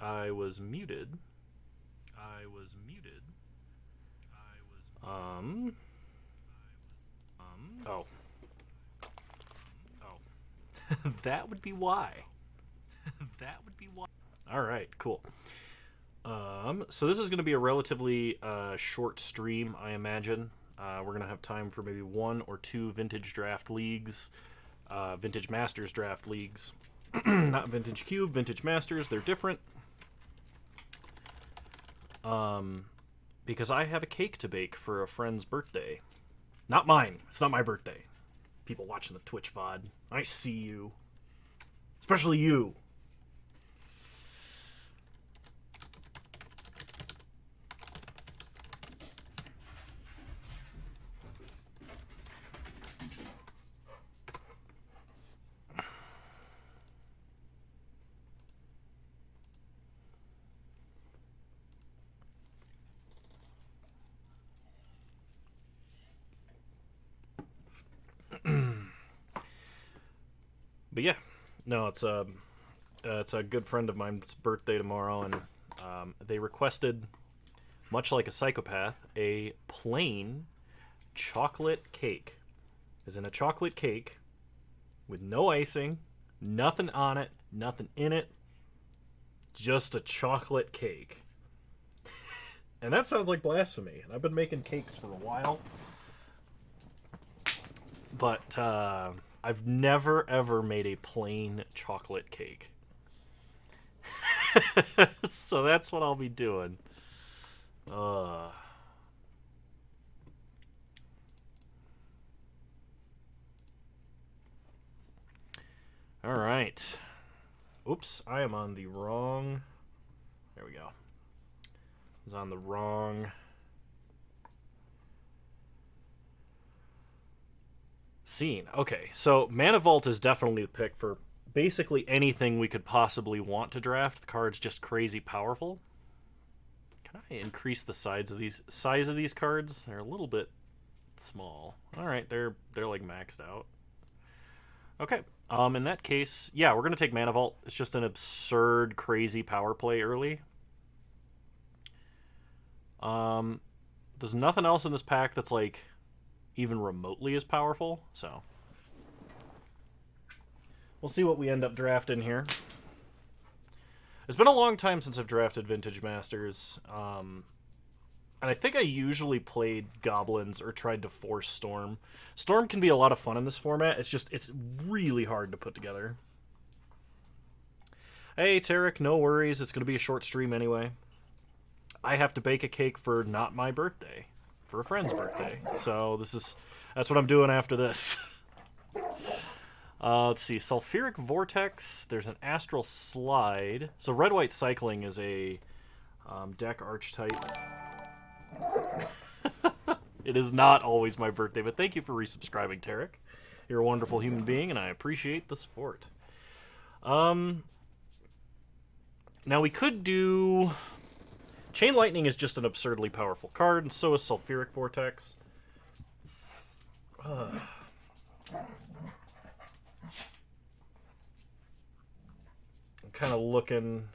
I was muted. I was muted. Oh. That would be why. That would be why. All right, cool. So this is going to be a relatively short stream, I imagine. We're going to have time for maybe one or two vintage draft leagues, vintage masters draft leagues. Not vintage cube, vintage masters. They're different. Because I have a cake to bake for a friend's birthday. Not mine. It's not my birthday. People watching the Twitch VOD. I see you. Especially you. But yeah, no, it's a good friend of mine's birthday tomorrow, and they requested, much like a psychopath, a plain chocolate cake. As in a chocolate cake with no icing, nothing on it, nothing in it, just a chocolate cake. And that sounds like blasphemy. And I've been making cakes for a while, but I've never ever made a plain chocolate cake. So that's what I'll be doing. All right. Oops, I am on the wrong... There we go. I was on the wrong... scene. Okay, so Mana Vault is definitely the pick for basically anything we could possibly want to draft. The card's just crazy powerful. Can I increase the size of these cards? They're a little bit small. All right, they're like maxed out. Okay. In that case, yeah, we're gonna take Mana Vault. It's just an absurd, crazy power play early. There's nothing else in this pack that's like even remotely as powerful, so we'll see what we end up drafting here. It's been a long time since I've drafted Vintage Masters, and I think I usually played Goblins or tried to force Storm. Storm can be a lot of fun in this format. It's really hard to put together. Hey, Tarek, no worries. It's going to be a short stream anyway. I have to bake a cake for not my birthday, for a friend's birthday. So that's what I'm doing after this. Let's see. Sulfuric Vortex. There's an Astral Slide. So red-white cycling is a deck archetype. It is not always my birthday, but thank you for resubscribing, Tarek. You're a wonderful human being, and I appreciate the support. Now we could do... Chain Lightning is just an absurdly powerful card, and so is Sulfuric Vortex. I'm kind of looking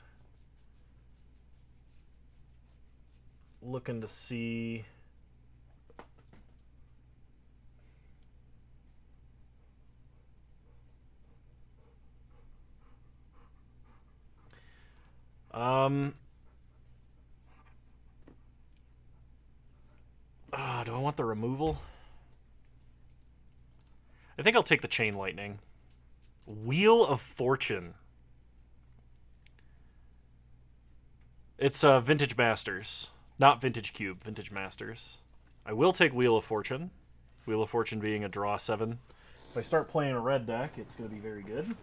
to see... do I want the removal? I think I'll take the Chain Lightning. Wheel of Fortune. It's Vintage Masters. Not Vintage Cube, Vintage Masters. I will take Wheel of Fortune. Wheel of Fortune being a draw 7. If I start playing a red deck, it's going to be very good.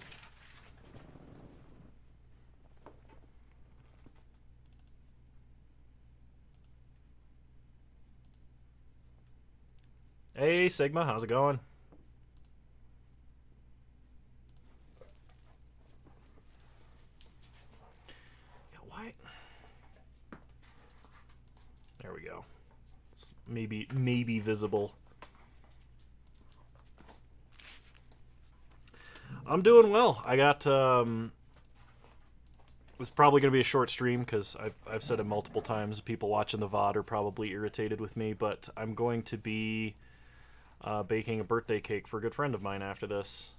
Hey, Sigma, how's it going? Yeah, why? There we go. It's maybe visible. I'm doing well. I got was probably going to be a short stream because I've said it multiple times. People watching the VOD are probably irritated with me, but I'm going to be baking a birthday cake for a good friend of mine after this.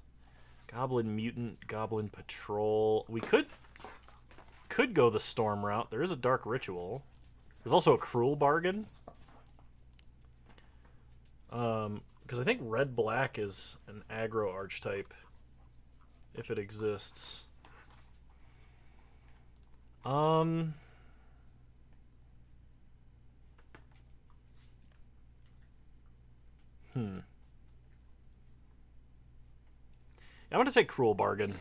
Goblin Mutant, Goblin Patrol. We could go the Storm route. There is a Dark Ritual. There's also a Cruel Bargain. Because I think Red-Black is an aggro archetype, if it exists. I'm going to take Cruel Bargain.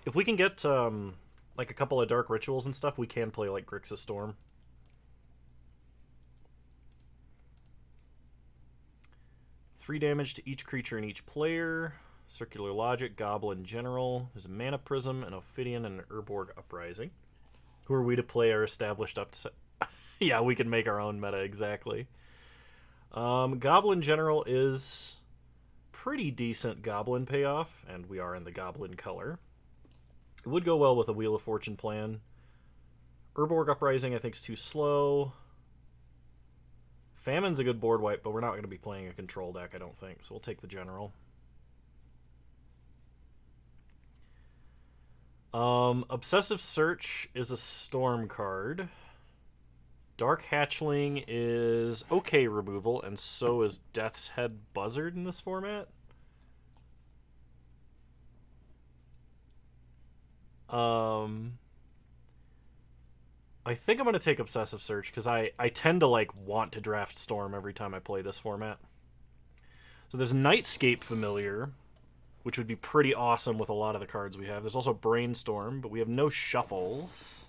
If we can get, like, a couple of Dark Rituals and stuff, we can play, like, Grixis Storm. Three damage to each creature and each player. Circular Logic, Goblin General. There's a Mana Prism, an Ophidian, and an Urborg Uprising. Who are we to play our established upset? Yeah, we can make our own meta, exactly. Goblin General is pretty decent Goblin payoff, and we are in the Goblin color. It would go well with a Wheel of Fortune plan. Urborg Uprising I think is too slow. Famine's a good board wipe, but we're not going to be playing a control deck, I don't think, so we'll take the General. Obsessive Search is a Storm card. Dark Hatchling is okay removal, and so is Death's Head Buzzard in this format. I think I'm going to take Obsessive Search, because I tend to like want to draft Storm every time I play this format. So there's Nightscape Familiar, which would be pretty awesome with a lot of the cards we have. There's also Brainstorm, but we have no shuffles.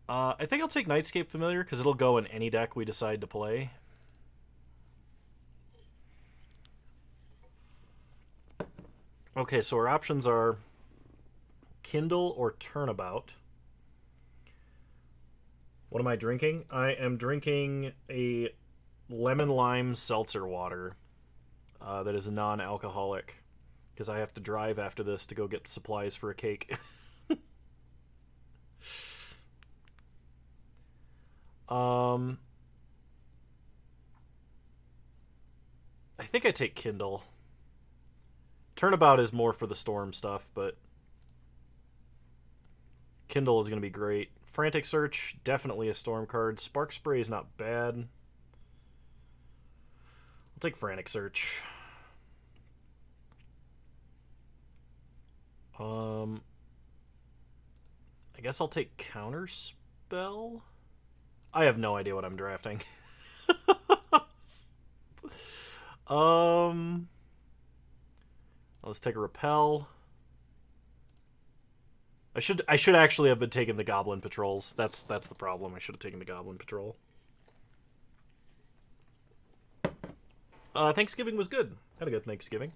I think I'll take Nightscape Familiar, because it'll go in any deck we decide to play. Okay, so our options are Kindle or Turnabout. What am I drinking? I am drinking a lemon lime seltzer water that is non-alcoholic, because I have to drive after this to go get supplies for a cake. I think I take Kindle. Turnabout is more for the Storm stuff, but Kindle is going to be great. Frantic Search, definitely a Storm card. Spark Spray is not bad. I'll take Frantic Search. I guess I'll take Counterspell. I have no idea what I'm drafting. Let's take a Repel. I should actually have been taking the Goblin Patrols. That's the problem. I should have taken the Goblin Patrol. Thanksgiving was good. Had a good Thanksgiving.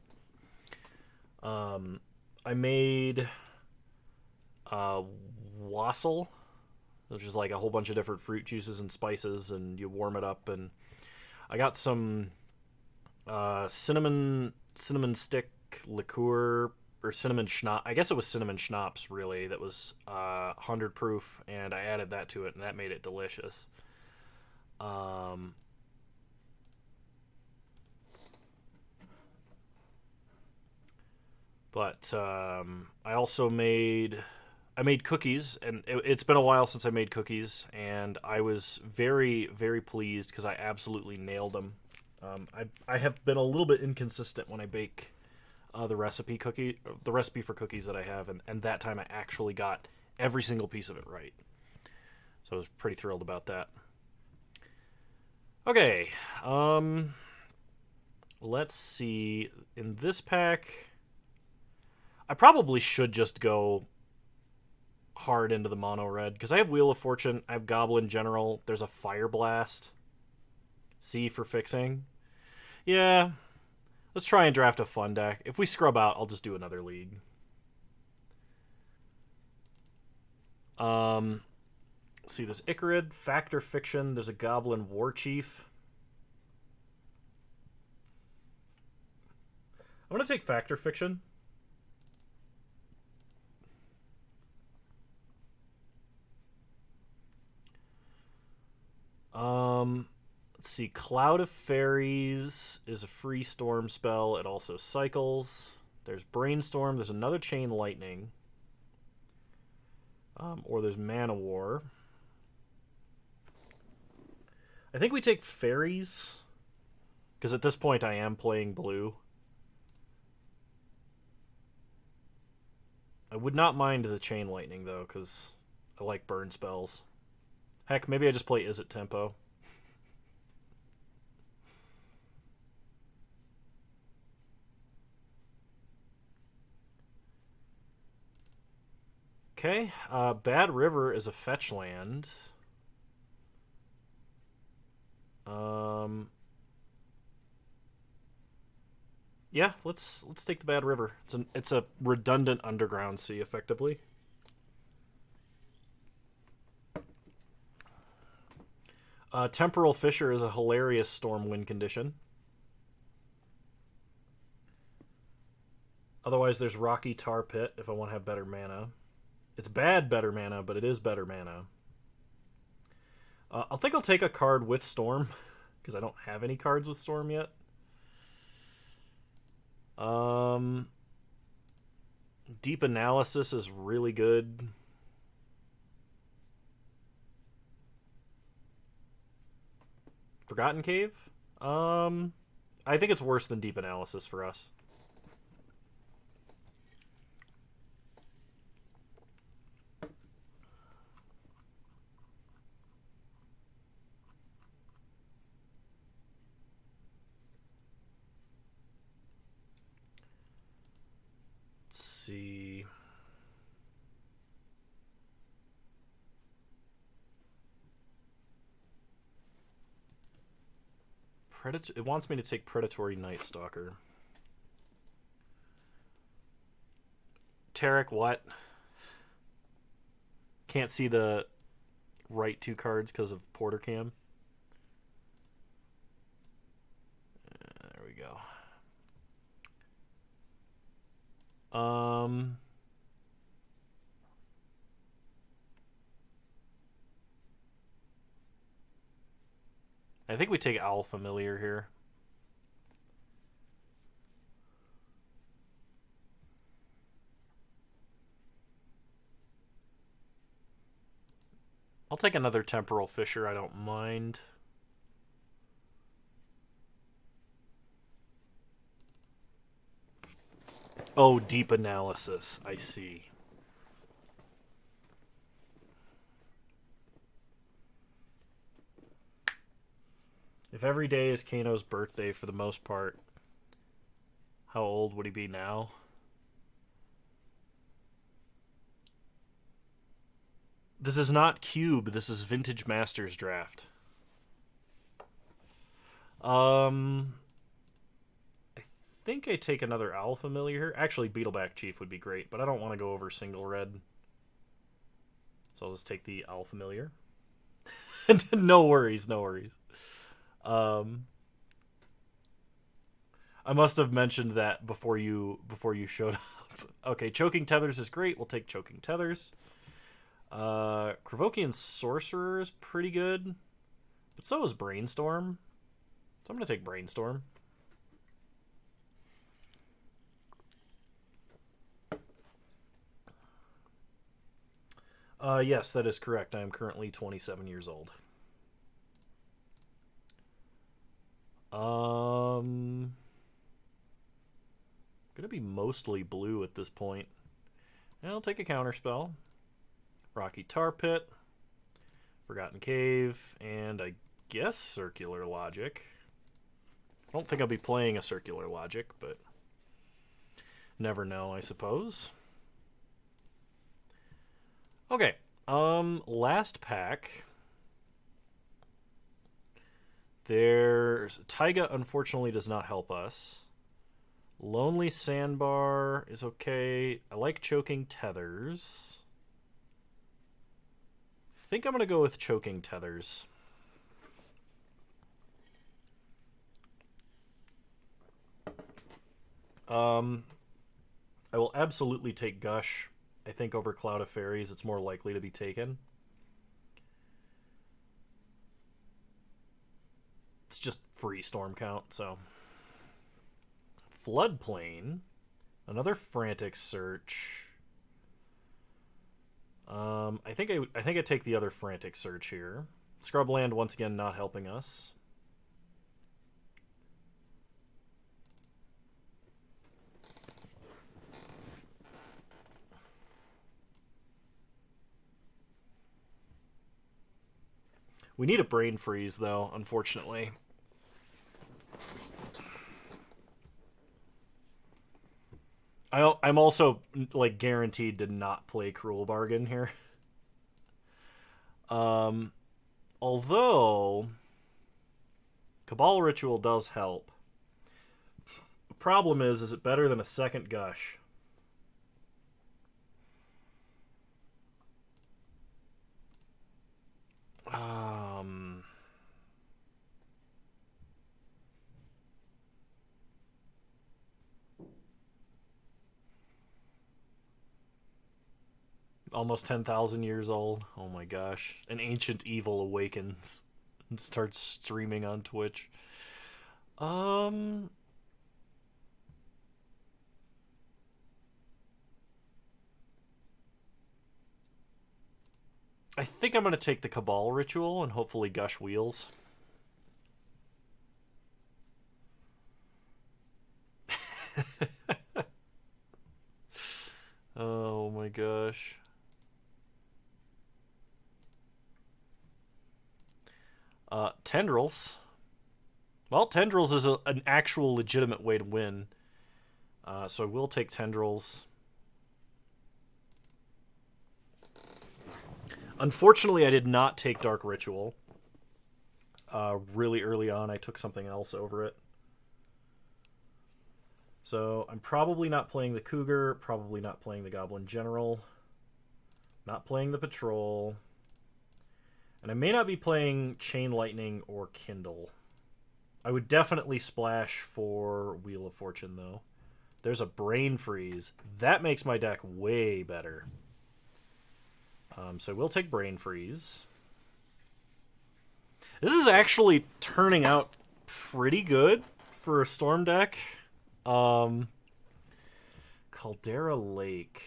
I made wassail, which is like a whole bunch of different fruit juices and spices, and you warm it up. And I got some cinnamon stick liqueur, or cinnamon schnapps. I guess it was cinnamon schnapps, really, that was 100 proof, and I added that to it, and that made it delicious. But I also made cookies, and it's been a while since I made cookies, and I was very, very pleased because I absolutely nailed them. I have been a little bit inconsistent when I bake the recipe for cookies that I have, and that time I actually got every single piece of it right. So I was pretty thrilled about that. Okay, let's see. In this pack, I probably should just go hard into the mono red, because I have Wheel of Fortune, I have Goblin General, there's a Fire Blast, C for fixing. Yeah, let's try and draft a fun deck. If we scrub out, I'll just do another league. Let's see, there's Icarid, Factor Fiction, there's a Goblin War Chief. I'm going to take Fact or Fiction. Let's see. Cloud of Fairies is a free storm spell. It also cycles. There's Brainstorm. There's another Chain Lightning. Or there's Mana War. I think we take Fairies. Because at this point I am playing blue. I would not mind the Chain Lightning, though, because I like burn spells. Heck, maybe I just play Is It Tempo. Okay, Bad River is a fetch land. Yeah, let's take the Bad River. It's a redundant underground sea, effectively. Temporal Fissure is a hilarious storm wind condition. Otherwise, there's Rocky Tar Pit if I want to have better mana. It's bad better mana, but it is better mana. I think I'll take a card with Storm, because I don't have any cards with Storm yet. Deep Analysis is really good. Forgotten Cave? I think it's worse than Deep Analysis for us. Let's see. It wants me to take Predatory Night Stalker. Tarek, what? Can't see the right two cards because of Porter Cam. There we go. I think we take Owl Familiar here. I'll take another Temporal Fissure, I don't mind. Oh, Deep Analysis, I see. If every day is Kano's birthday for the most part, how old would he be now? This is not Cube, this is Vintage Masters Draft. I think I take another Owl Familiar here. Actually, Beetleback Chief would be great, but I don't want to go over single red. So I'll just take the Owl Familiar. No worries, no worries. I must have mentioned that before you showed up. Okay, Choking Tethers is great. We'll take Choking Tethers. Kravokian Sorcerer is pretty good, but so is Brainstorm. So I'm going to take Brainstorm. Yes, that is correct. I am currently 27 years old. Gonna be mostly blue at this point. And I'll take a counterspell. Rocky Tar Pit, Forgotten Cave, and I guess Circular Logic. I don't think I'll be playing a Circular Logic, but never know, I suppose. Okay, last pack. There's Taiga, unfortunately, does not help us. Lonely Sandbar is okay. I like Choking Tethers. I think I'm going to go with Choking Tethers. I will absolutely take Gush. I think over Cloud of Fairies, it's more likely to be taken. It's just free storm count, so. Floodplain. Another frantic search. I think I take the other frantic search here. Scrubland once again not helping us. We need a brain freeze though, unfortunately. I'm also like guaranteed to not play Cruel Bargain here. Although Cabal Ritual does help. The problem is it better than a second Gush? Almost 10,000 years old. Oh my gosh. An ancient evil awakens and starts streaming on Twitch. I think I'm going to take the Cabal Ritual and hopefully Gush Wheels. Oh my gosh. Tendrils. Well, Tendrils is an actual legitimate way to win. So I will take Tendrils. Unfortunately, I did not take Dark Ritual. Really early on, I took something else over it. So I'm probably not playing the Cougar, probably not playing the Goblin General, not playing the Patrol, and I may not be playing Chain Lightning or Kindle. I would definitely splash for Wheel of Fortune, though. There's a Brain Freeze. That makes my deck way better. So we'll take Brain Freeze. This is actually turning out pretty good for a Storm deck. Caldera Lake.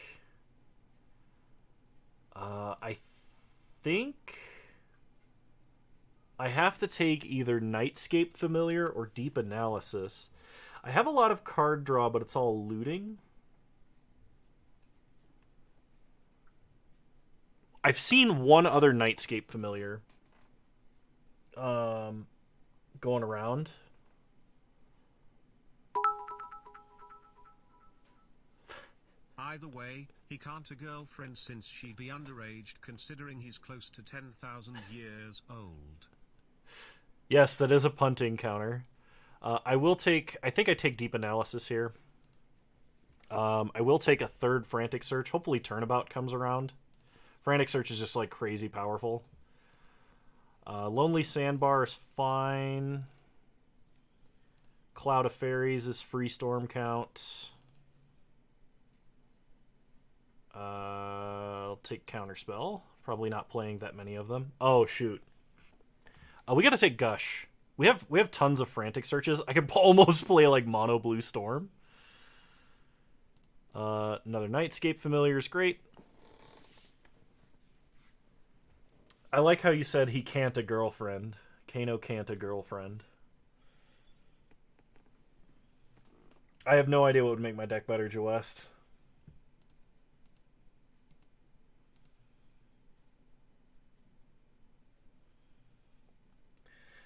I think I have to take either Nightscape Familiar or Deep Analysis. I have a lot of card draw, but it's all looting. I've seen one other Nightscape Familiar going around. Either way, he can't a girlfriend since she'd be underaged considering he's close to 10,000 years old. Yes, that is a punting counter. I think I take Deep Analysis here. I will take a third Frantic Search. Hopefully Turnabout comes around. Frantic Search is just like crazy powerful. Lonely Sandbar is fine. Cloud of Fairies is free storm count. I'll take Counterspell. Probably not playing that many of them. Oh shoot. We gotta take Gush. We have tons of Frantic Searches. I could almost play like Mono Blue Storm. Another Nightscape Familiar is great. I like how you said he can't a girlfriend. Kano can't a girlfriend. I have no idea what would make my deck better, Joe West.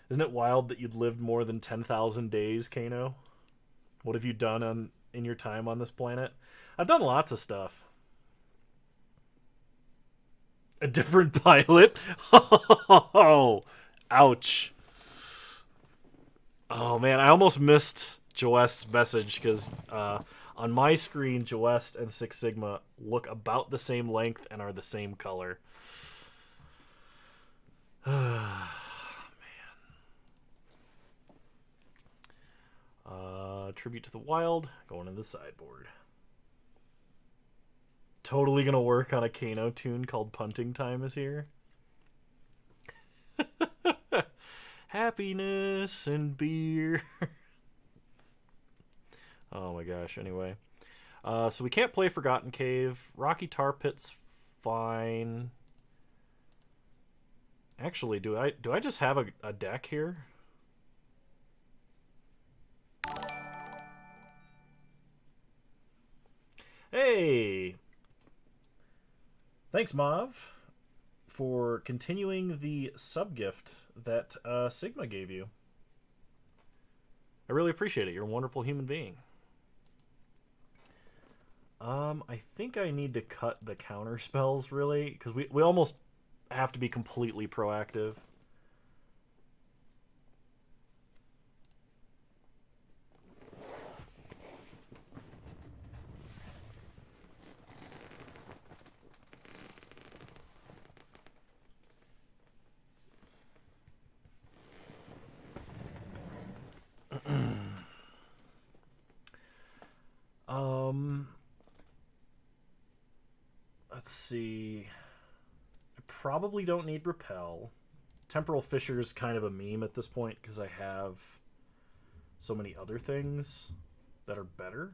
Isn't it wild that you'd lived more than 10,000 days, Kano? What have you done in your time on this planet? I've done lots of stuff. A different pilot? Oh, ouch. Oh, man, I almost missed Joest's message because on my screen, Joest and Six Sigma look about the same length and are the same color. Tribute to the Wild, going to the sideboard. Totally gonna work on a Kano tune called Punting Time is Here. Happiness and beer. Oh my gosh, anyway. So we can't play Forgotten Cave. Rocky Tar Pit's fine. Actually, do I just have a deck here? Hey! Thanks, Mav, for continuing the sub-gift that Sigma gave you. I really appreciate it. You're a wonderful human being. I think I need to cut the counter spells, really, because we almost have to be completely proactive. Let's see. I probably don't need Repel. Temporal Fissure's kind of a meme at this point because I have so many other things that are better.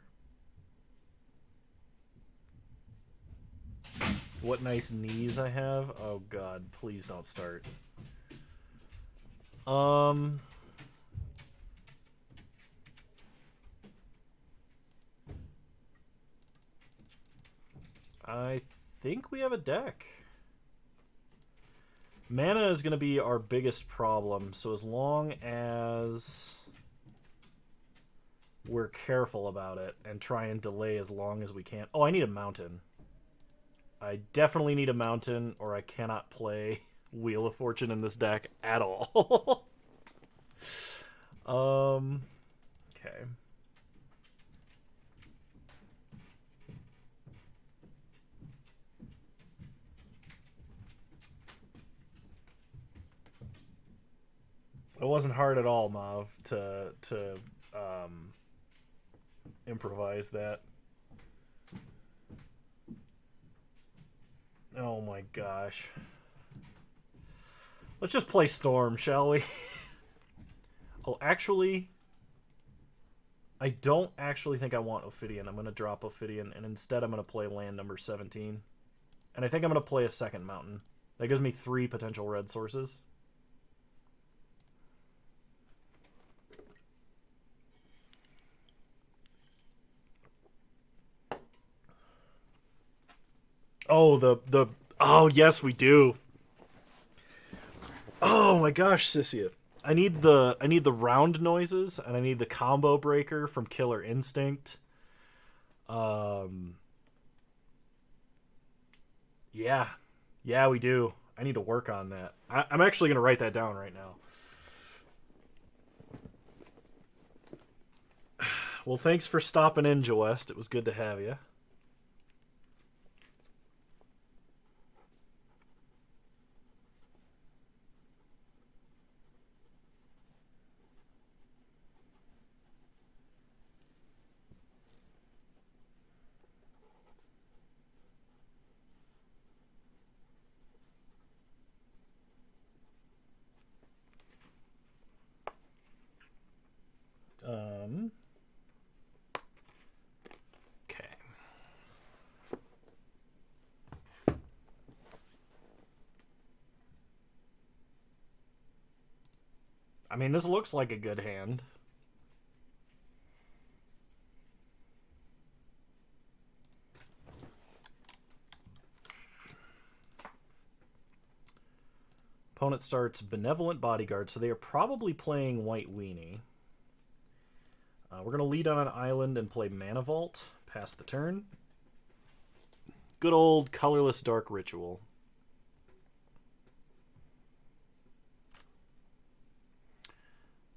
What nice knees I have. Oh god, please don't start. I think we have a deck. Mana is going to be our biggest problem, so as long as we're careful about it and try and delay as long as we can. Oh, I need a mountain. I definitely need a mountain, or I cannot play Wheel of Fortune in this deck at all. Okay. It wasn't hard at all, Mav, to improvise that. Oh my gosh. Let's just play Storm, shall we? Oh, actually, I don't actually think I want Ophidian. I'm going to drop Ophidian, and instead I'm going to play land number 17. And I think I'm going to play a second mountain. That gives me 3 potential red sources. Oh, oh, yes, we do. Oh my gosh, Sissia. I need the round noises, and I need the combo breaker from Killer Instinct. Yeah. Yeah, we do. I need to work on that. I'm actually going to write that down right now. Well, thanks for stopping in, Joest. It was good to have you. Okay. I mean, this looks like a good hand. Opponent starts Benevolent Bodyguard, so they are probably playing White Weenie. We're going to lead on an island and play Mana Vault. Pass the turn. Good old colorless Dark Ritual.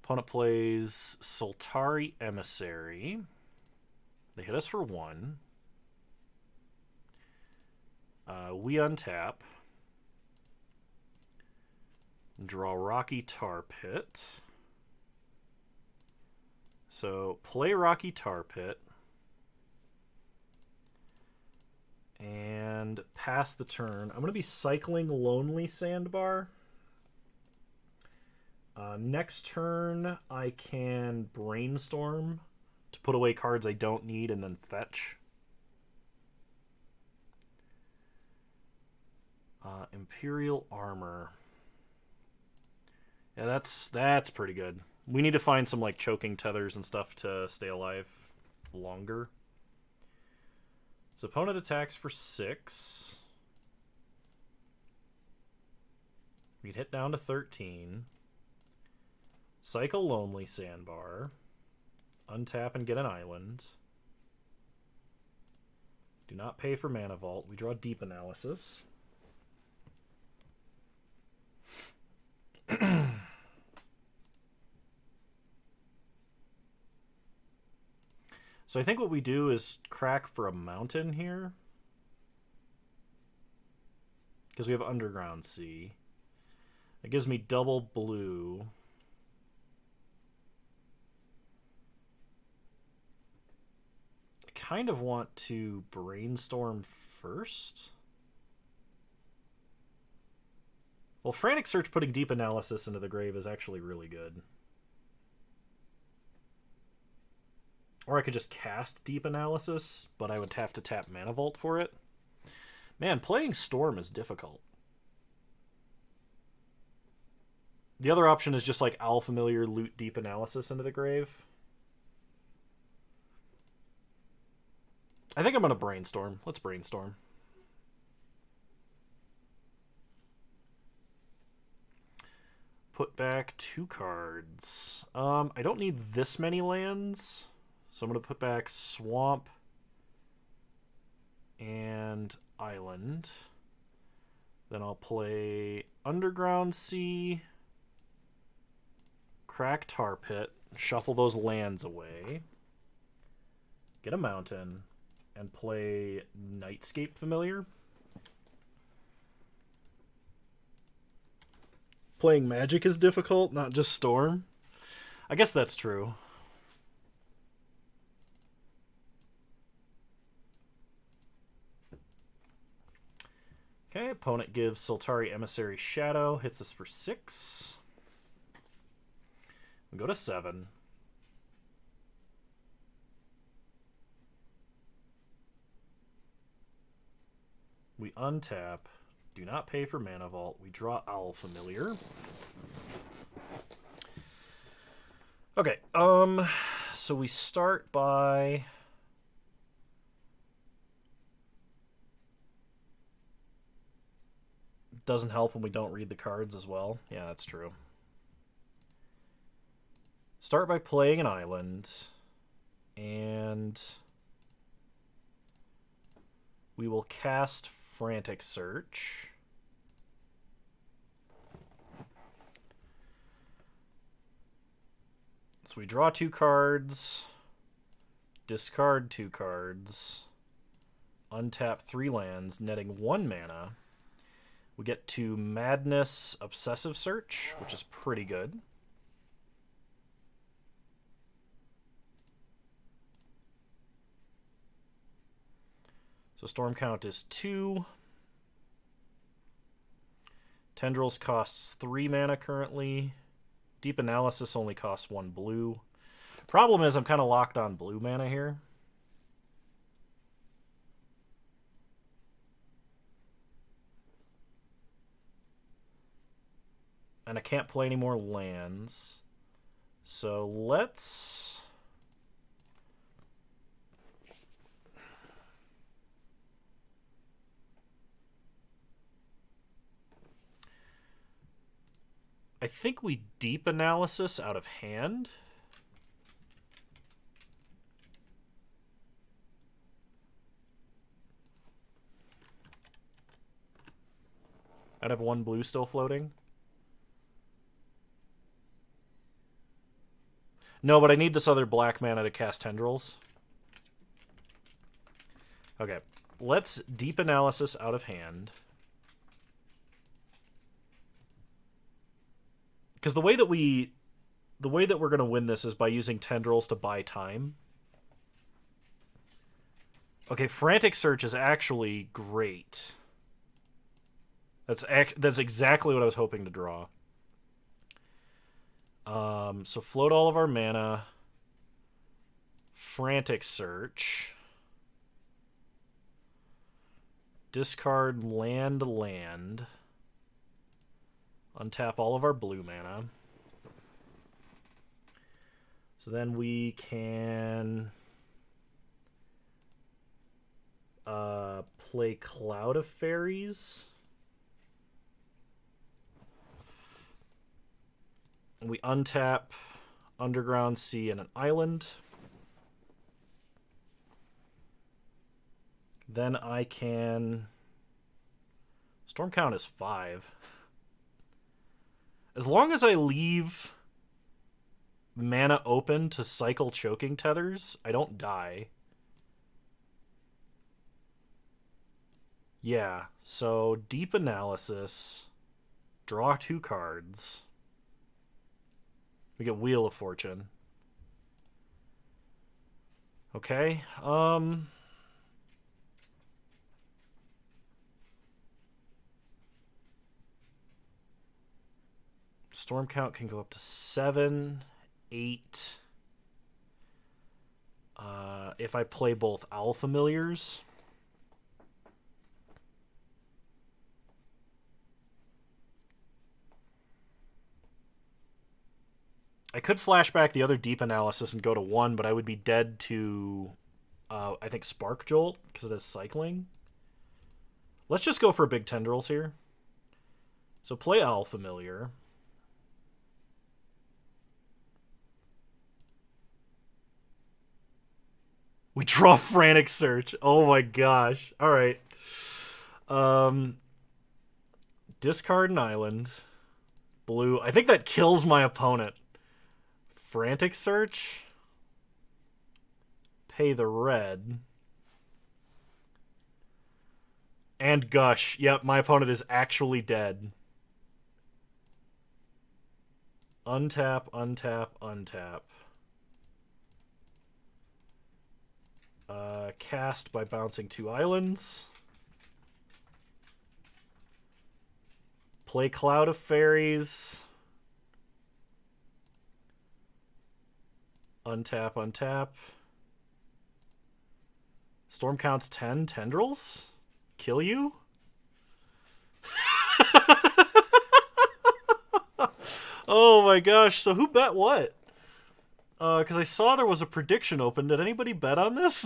Opponent plays Soltari Emissary. They hit us for 1. We untap. Draw Rocky Tar Pit. So play Rocky Tar Pit. And pass the turn. I'm going to be cycling Lonely Sandbar. Next turn, I can Brainstorm to put away cards I don't need and then fetch. Imperial Armor. Yeah, that's pretty good. We need to find some like choking tethers and stuff to stay alive longer. So opponent attacks for 6. We'd hit down to 13. Cycle Lonely Sandbar. Untap and get an island. Do not pay for Mana Vault. We draw Deep Analysis. So I think what we do is crack for a mountain here. Because we have Underground Sea. It gives me double blue. I kind of want to Brainstorm first. Well, Frantic Search putting Deep Analysis into the grave is actually really good. Or I could just cast Deep Analysis, but I would have to tap Mana Vault for it. Man, playing Storm is difficult. The other option is just like Owl Familiar, loot Deep Analysis into the grave. I think I'm going to Brainstorm. Let's Brainstorm. Put back 2 cards. I don't need this many lands. So I'm going to put back Swamp and Island. Then I'll play Underground Sea, crack Tar Pit, shuffle those lands away, get a mountain, and play Nightscape Familiar. Playing Magic is difficult, not just Storm. I guess that's true. Okay, opponent gives Sultari Emissary Shadow, hits us for 6. We go to 7. We untap, do not pay for Mana Vault, we draw Owl Familiar. Okay, so we start by... Doesn't help when we don't read the cards as well. Yeah, that's true. Start by playing an island. And we will cast Frantic Search. So we draw 2 cards. Discard 2 cards. Untap 3 lands, netting 1 mana. We get to Madness Obsessive Search, which is pretty good. So Storm count is 2. Tendrils costs 3 mana currently. Deep Analysis only costs 1 blue. Problem is I'm kind of locked on blue mana here. And I can't play any more lands. So let's... I think we Deep Analysis out of hand. I'd have 1 blue still floating. No, but I need this other black mana to cast Tendrils. Okay, let's Deep Analysis out of hand. Because the way that we the way that we're going to win this is by using tendrils to buy time. Okay, Frantic Search is actually great. That's exactly what I was hoping to draw. So float all of our mana. Frantic Search. Discard land. Untap all of our blue mana. So then we can play Cloud of Fairies. We untap Underground Sea and an island. Then I can... Storm count is 5. As long as I leave mana open to cycle Choking Tethers, I don't die. Yeah, so Deep Analysis. Draw 2 cards. We get Wheel of Fortune. Okay, Storm count can go up to 7, 8. If I play both Owl Familiars. I could flashback the other Deep Analysis and go to 1, but I would be dead to, I think, Spark Jolt, because it has cycling. Let's just go for big tendrils here. So play Owl Familiar. We draw Frantic Search. Oh my gosh. Alright. Discard an island. Blue. I think that kills my opponent. Frantic Search. Pay the red. And Gush. Yep, my opponent is actually dead. Untap, untap, untap. Cast by bouncing 2 islands. Play Cloud of Fairies. Untap, untap. Storm counts 10 tendrils? Kill you? Oh my gosh, so who bet what? Because I saw there was a prediction open. Did anybody bet on this?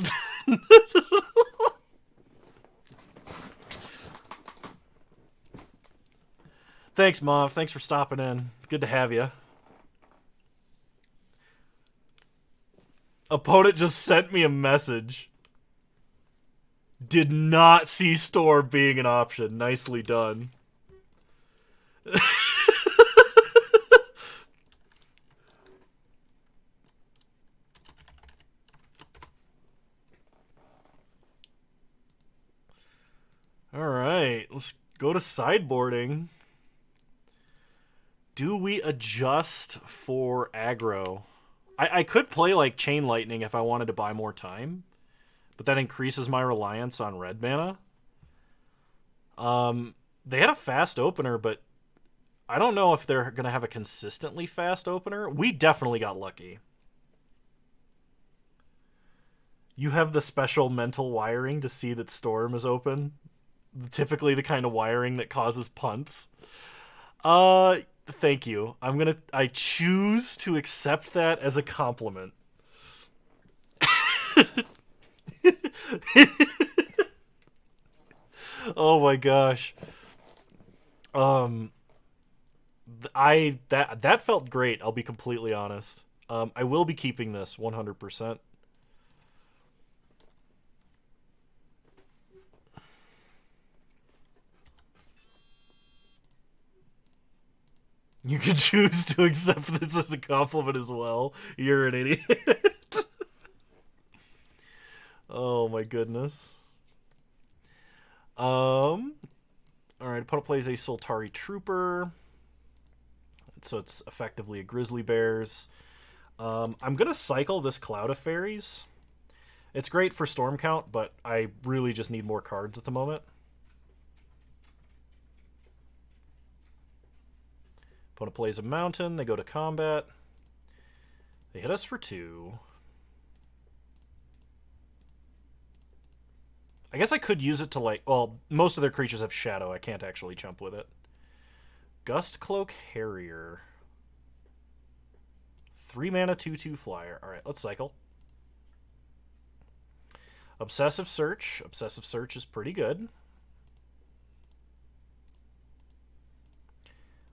Thanks, Mom. Thanks for stopping in. Good to have you. Opponent just sent me a message. Did not see Storm being an option. Nicely done. Alright, let's go to sideboarding. Do we adjust for aggro? I could play like Chain Lightning if I wanted to buy more time, but that increases my reliance on red mana. They had a fast opener, but I don't know if they're going to have a consistently fast opener. We definitely got lucky. You have the special mental wiring to see that Storm is open. Typically the kind of wiring that causes punts. Thank you. I choose to accept that as a compliment. Oh my gosh. That felt great, I'll be completely honest. I will be keeping this 100%. You can choose to accept this as a compliment as well. You're an idiot. Oh my goodness. Alright, opponent plays a Soltari Trooper. so it's effectively a Grizzly Bears. I'm going to cycle this Cloud of Fairies. It's great for Storm Count, but I really just need more cards at the moment. Opponent plays a Mountain. They go to combat. They hit us for 2. I guess I could use it to, like... Well, most of their creatures have Shadow. I can't actually chump with it. Gust Cloak Harrier. 3 mana, 2/2 flyer. Alright, let's cycle. Obsessive Search. Obsessive Search is pretty good.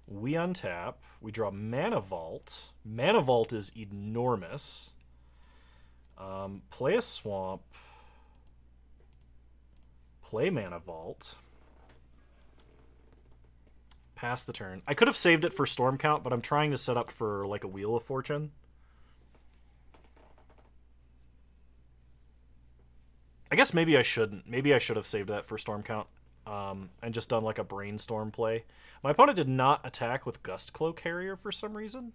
We untap. We draw Mana Vault. Mana Vault is enormous. Play a Swamp. Play Mana Vault. Pass the turn. I could have saved it for Storm Count, but I'm trying to set up for like a Wheel of Fortune. I guess maybe I shouldn't. Maybe I should have saved that for Storm Count and just done like a Brainstorm play. My opponent did not attack with Gust Cloak Harrier for some reason.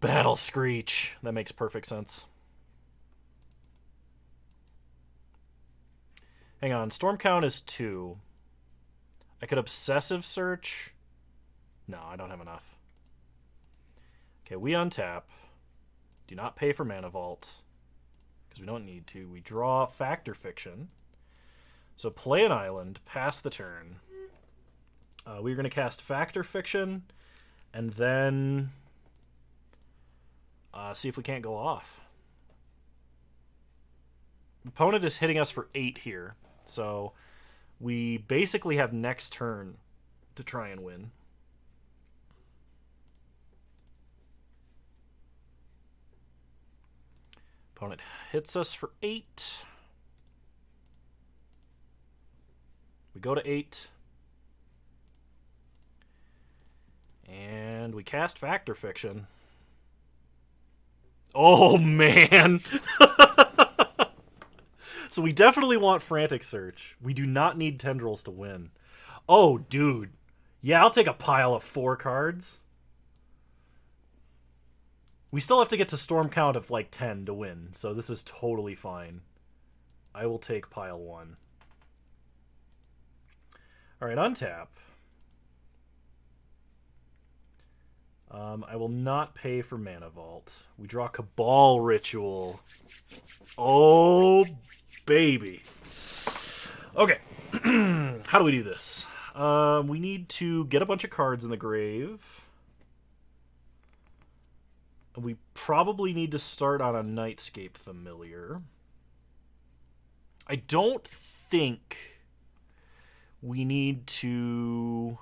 Battle Screech. That makes perfect sense. Hang on. Storm Count is 2. I could Obsessive Search. No, I don't have enough. Okay, we untap. Do not pay for Mana Vault, because we don't need to. We draw Factor Fiction. So play an island, pass the turn. We're going to cast Factor Fiction, and then see if we can't go off. Opponent is hitting us for 8 here, so we basically have next turn to try and win. Opponent hits us for 8. We go to 8. And we cast Factor Fiction. Oh, man! So we definitely want Frantic Search. We do not need Tendrils to win. Oh, dude. Yeah, I'll take a pile of 4 cards. We still have to get to Storm Count of like 10 to win, so this is totally fine. I will take pile 1. Alright, untap. I will not pay for Mana Vault. We draw Cabal Ritual. Oh, baby. Okay. How do we do this? We need to get a bunch of cards in the grave. We probably need to start on a Nightscape Familiar. I don't think we need to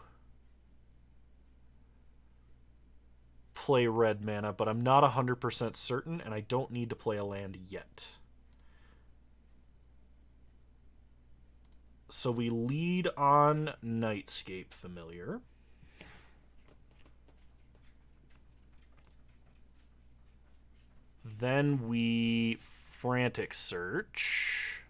play red mana, but I'm not 100% certain, and I don't need to play a land yet. So we lead on Nightscape Familiar. Then we Frantic Search.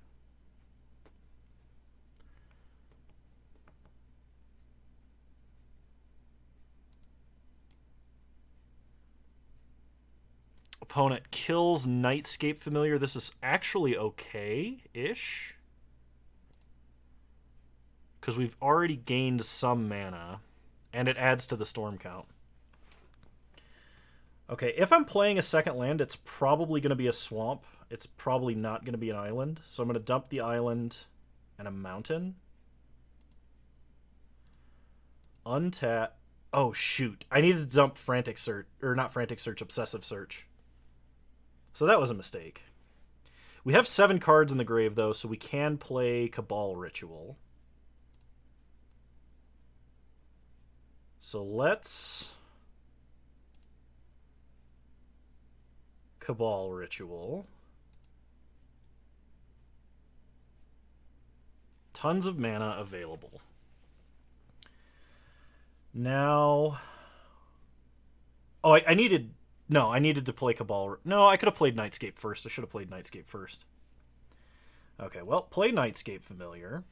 Opponent kills Nightscape Familiar. This is actually okay-ish, because we've already gained some mana, and it adds to the Storm Count. Okay, if I'm playing a second land, it's probably going to be a swamp. It's probably not going to be an island. So I'm going to dump the island and a mountain. Untap. Oh, shoot. I needed to dump Frantic Search. Or not Frantic Search, Obsessive Search. So that was a mistake. We have 7 cards in the grave, though, so we can play Cabal Ritual. So let's Cabal Ritual. Tons of mana available. Now... Oh, I needed... No, I needed to play Cabal... No, I could have played Nightscape first. I should have played Nightscape first. Okay, well, play Nightscape Familiar.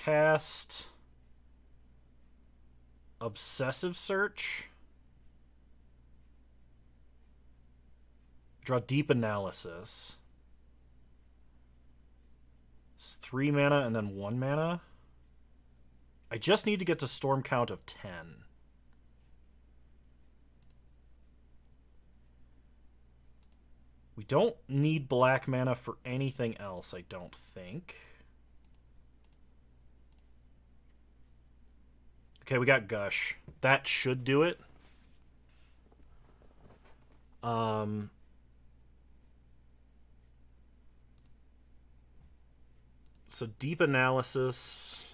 cast Obsessive Search. Draw Deep Analysis. It's 3 mana and then 1 mana. I just need to get to storm count of 10. We don't need black mana for anything else, I don't think. Okay, we got Gush. That should do it. So Deep Analysis.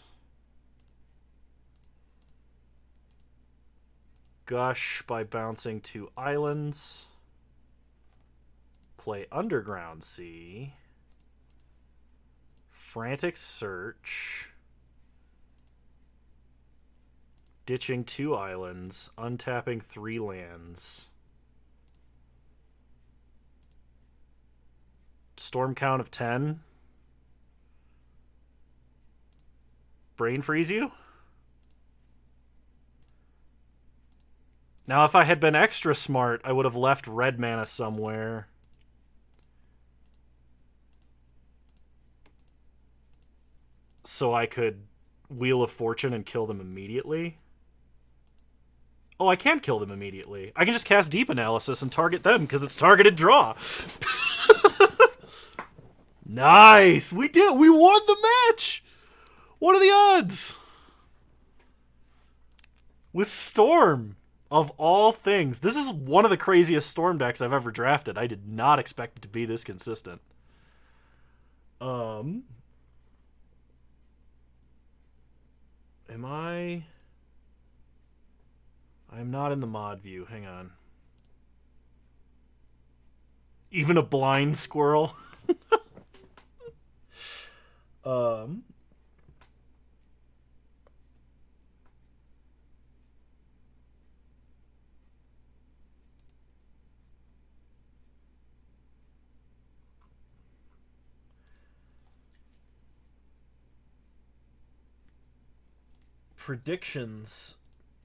Gush by bouncing 2 islands. Play Underground Sea. Frantic Search. Ditching 2 islands. Untapping 3 lands. Storm count of 10. Brain freeze you? Now, if I had been extra smart, I would have left red mana somewhere. So I could Wheel of Fortune and kill them immediately. Oh, I can't kill them immediately. I can just cast Deep Analysis and target them because it's targeted draw. Nice! We did it! We won the match! What are the odds? With Storm, of all things. This is one of the craziest Storm decks I've ever drafted. I did not expect it to be this consistent. Am I... I'm not in the mod view. Hang on. Even a blind squirrel? Predictions.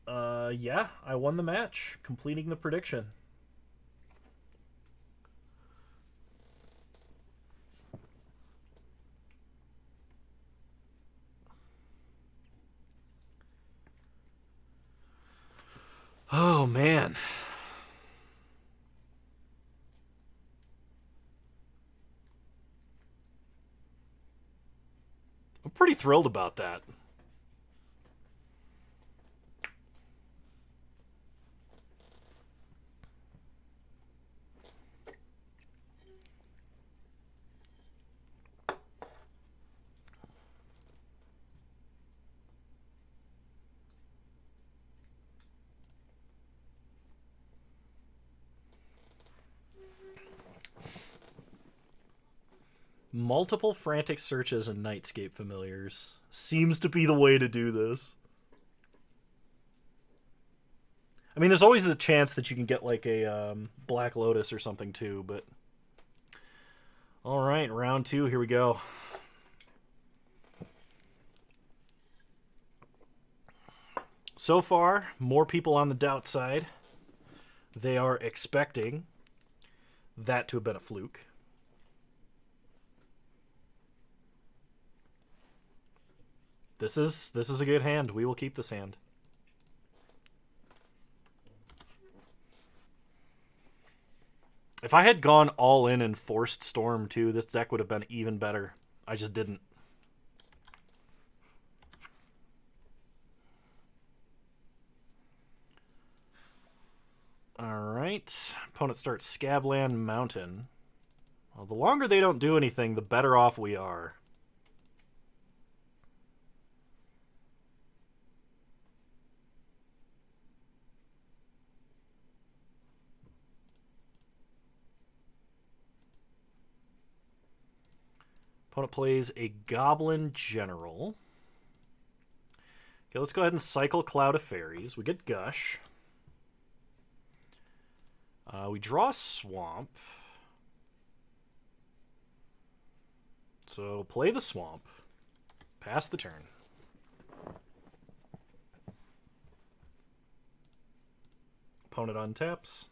Yeah, I won the match, completing the prediction. Oh, man. I'm pretty thrilled about that. Multiple frantic searches and Nightscape familiars seems to be the way to do this. I mean, there's always the chance that you can get like a Black Lotus or something too, but... Alright, round 2, here we go. So far, more people on the doubt side. They are expecting that to have been a fluke. This is a good hand. We will keep this hand. If I had gone all in and forced Storm too, this deck would have been even better. I just didn't. Alright. Opponent starts Scabland Mountain. Well, the longer they don't do anything, the better off we are. Opponent plays a Goblin General. Okay, let's go ahead and cycle Cloud of Fairies. We get Gush. We draw Swamp. So play the Swamp. Pass the turn. Opponent untaps.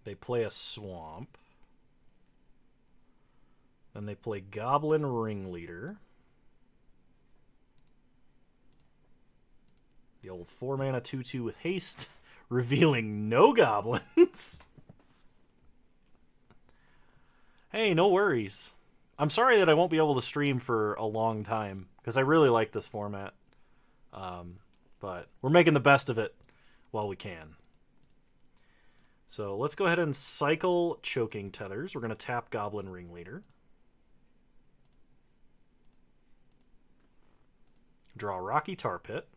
They play a swamp. Then they play Goblin Ringleader. The old 4-mana 2/2 with haste, revealing no goblins. Hey, no worries. I'm sorry that I won't be able to stream for a long time, because I really like this format. But we're making the best of it while we can. So let's go ahead and cycle Choking Tethers. We're going to tap Goblin Ringleader. Draw Rocky Tar Pit.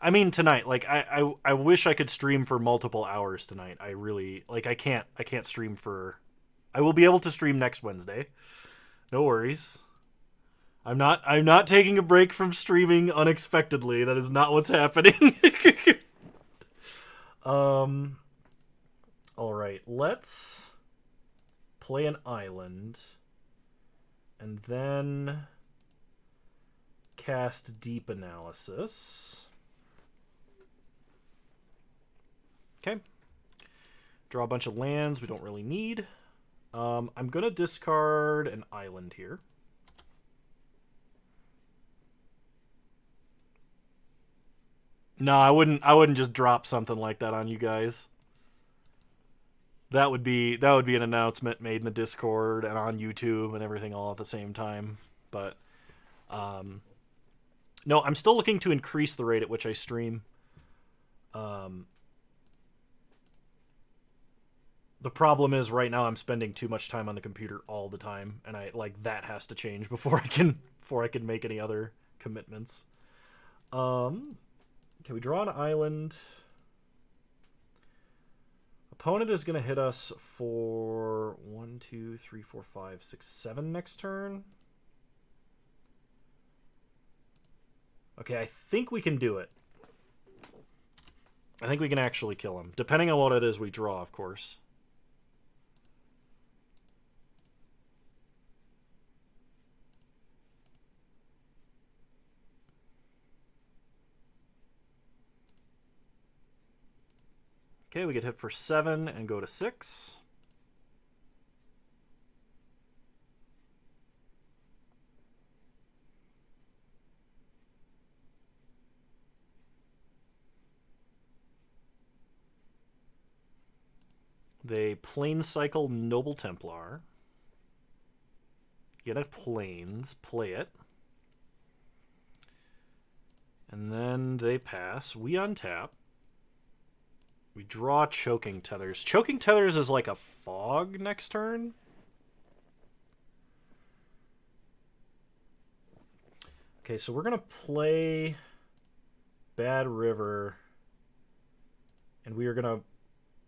I mean, tonight, like, I wish I could stream for multiple hours tonight. I really, like, I can't stream for... I will be able to stream next Wednesday. No worries. I'm not taking a break from streaming unexpectedly. That is not what's happening. Alright, let's play an island. And then cast Deep Analysis. Okay. Draw a bunch of lands we don't really need. I'm going to discard an island here. No, I wouldn't just drop something like that on you guys. That would be an announcement made in the Discord and on YouTube and everything all at the same time. But no, I'm still looking to increase the rate at which I stream. The problem is right now I'm spending too much time on the computer all the time, and that has to change before I can make any other commitments. Can we draw an island? Opponent is going to hit us for 1, 2, 3, 4, 5, 6, 7 next turn. Okay, I think we can do it. I think we can actually kill him, depending on what it is we draw, of course. Okay, we get hit for 7 and go to 6. They Plane Cycle Noble Templar. Get a Plains, play it. And then they pass. We untap. We draw Choking Tethers. Choking Tethers is like a fog next turn. Okay, so we're going to play Bad River. And we are going to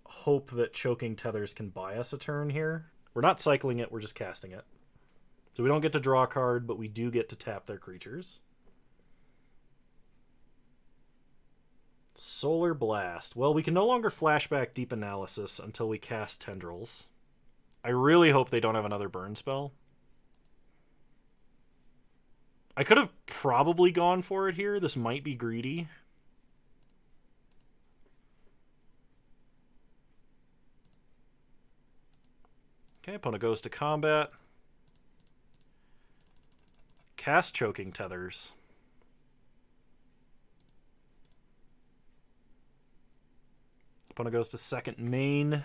hope that Choking Tethers can buy us a turn here. We're not cycling it, we're just casting it. So we don't get to draw a card, but we do get to tap their creatures. Solar Blast. Well, we can no longer flashback Deep Analysis until we cast Tendrils. I really hope they don't have another burn spell. I could have probably gone for it here. This might be greedy. Okay, opponent goes to combat. Cast Choking Tethers. Opponent goes to second main. And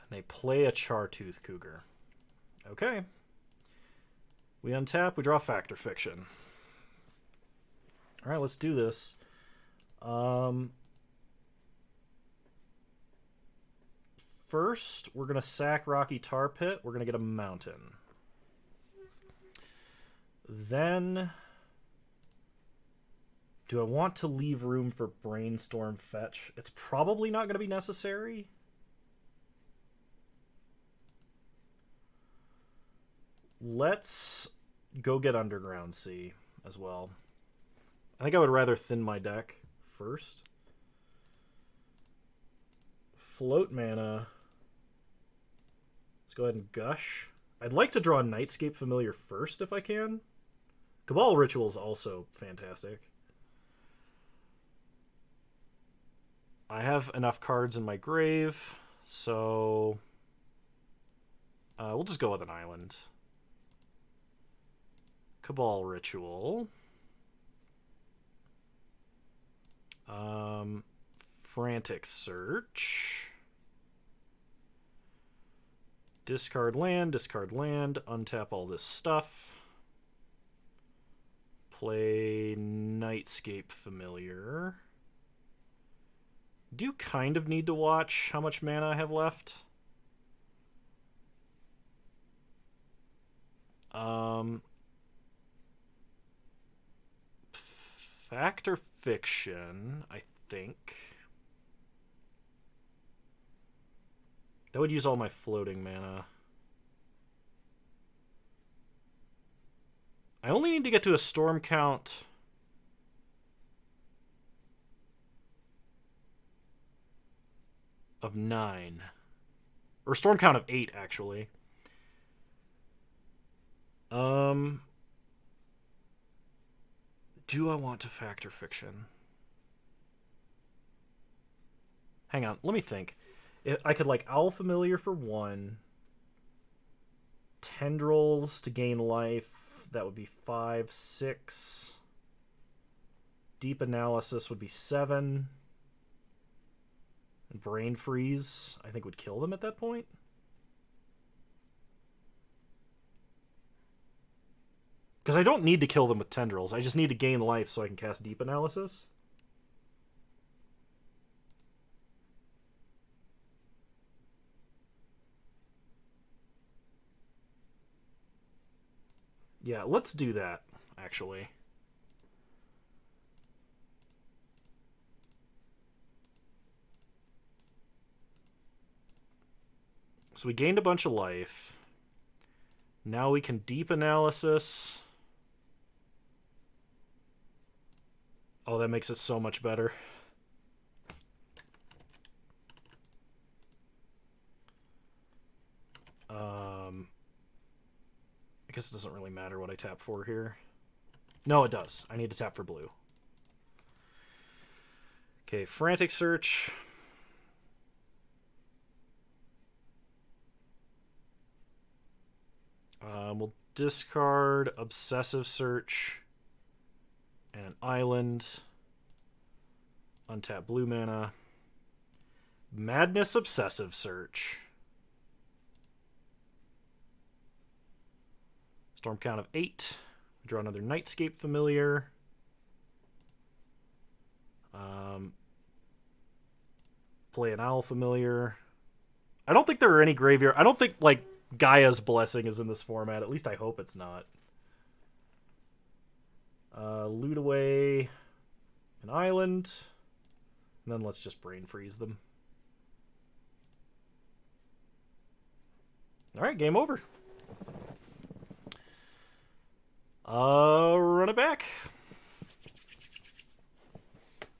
they play a Chartooth Cougar. Okay. We untap, we draw Fact or Fiction. Alright, let's do this. First, we're going to sack Rocky Tar Pit. We're going to get a mountain. Then, do I want to leave room for Brainstorm Fetch? It's probably not going to be necessary. Let's go get Underground Sea. as well. I think I would rather thin my deck first. Float mana. Let's go ahead and gush. I'd like to draw a Nightscape Familiar first if I can. Cabal Ritual is also fantastic. I have enough cards in my grave, so we'll just go with an island. Cabal Ritual. Frantic Search. Discard land, untap all this stuff. Play Nightscape Familiar. Do kind of need to watch how much mana I have left. Fact or fiction, I think. That would use all my floating mana. I only need to get to a storm count of 9. Or storm count of 8, actually. Do I want to factor fiction? Hang on, let me think. I could like Owl Familiar for 1. Tendrils to gain life. That would be 5, 6. Deep Analysis would be 7. And Brain Freeze, I think, would kill them at that point. Because I don't need to kill them with Tendrils. I just need to gain life so I can cast Deep Analysis. Yeah, let's do that, actually. So we gained a bunch of life. Now we can Deep Analysis. Oh, that makes it so much better. I guess it doesn't really matter what I tap for here. No, it does. I need to tap for blue. Okay, Frantic Search. We'll discard Obsessive Search and an island. Untap blue mana. Madness Obsessive Search. Storm count of 8. Draw another Nightscape Familiar. Play an Owl Familiar. I don't think there are any graveyard. I don't think like Gaia's Blessing is in this format. At least I hope it's not. Loot away an island. And then let's just Brain Freeze them. Alright, game over. Run it back.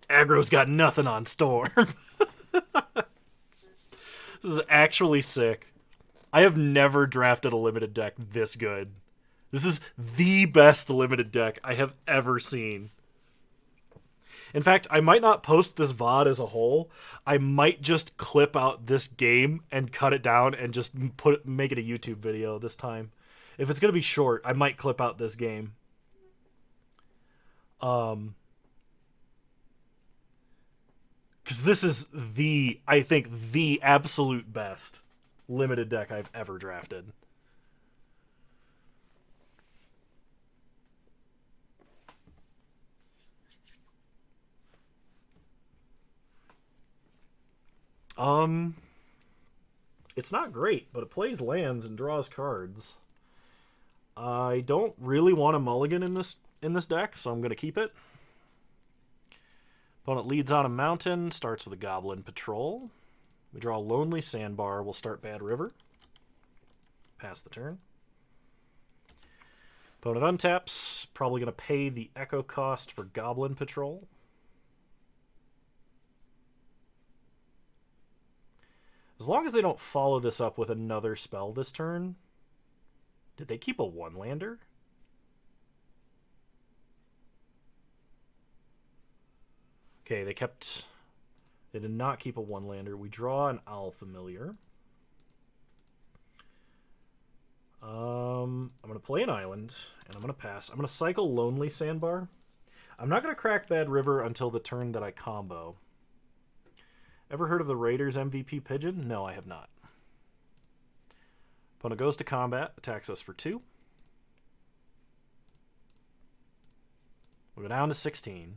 Aggro's got nothing on Storm. This is actually sick. I have never drafted a limited deck this good. This is the best limited deck I have ever seen. In fact, I might not post this VOD as a whole. I might just clip out this game and cut it down and just make it a YouTube video this time. If it's going to be short, I might clip out this game. Because this is I think, the absolute best limited deck I've ever drafted. It's not great, but it plays lands and draws cards. I don't really want a mulligan in this deck, so I'm going to keep it. Opponent leads on a mountain, starts with a Goblin Patrol. We draw a Lonely Sandbar, we'll start Bad River. Pass the turn. Opponent untaps. Probably going to pay the Echo cost for Goblin Patrol. As long as they don't follow this up with another spell this turn. Did they keep a one-lander? Okay, they did not keep a one-lander. We draw an Owl Familiar. I'm going to play an island, and I'm going to pass. I'm going to cycle Lonely Sandbar. I'm not going to crack Bad River until the turn that I combo. Ever heard of the Raiders MVP Pigeon? No, I have not. Opponent goes to combat, attacks us for 2. We'll go down to 16.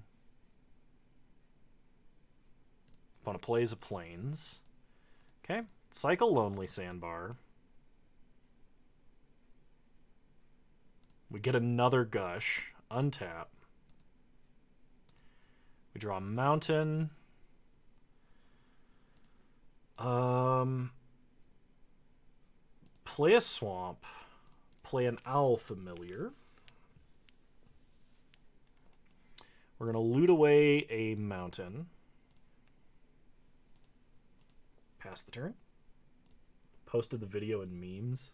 Opponent plays a Plains. Okay, cycle Lonely Sandbar. We get another Gush, untap. We draw a Mountain. Play a Swamp. Play an Owl Familiar. We're going to loot away a Mountain. Pass the turn. Posted the video in memes.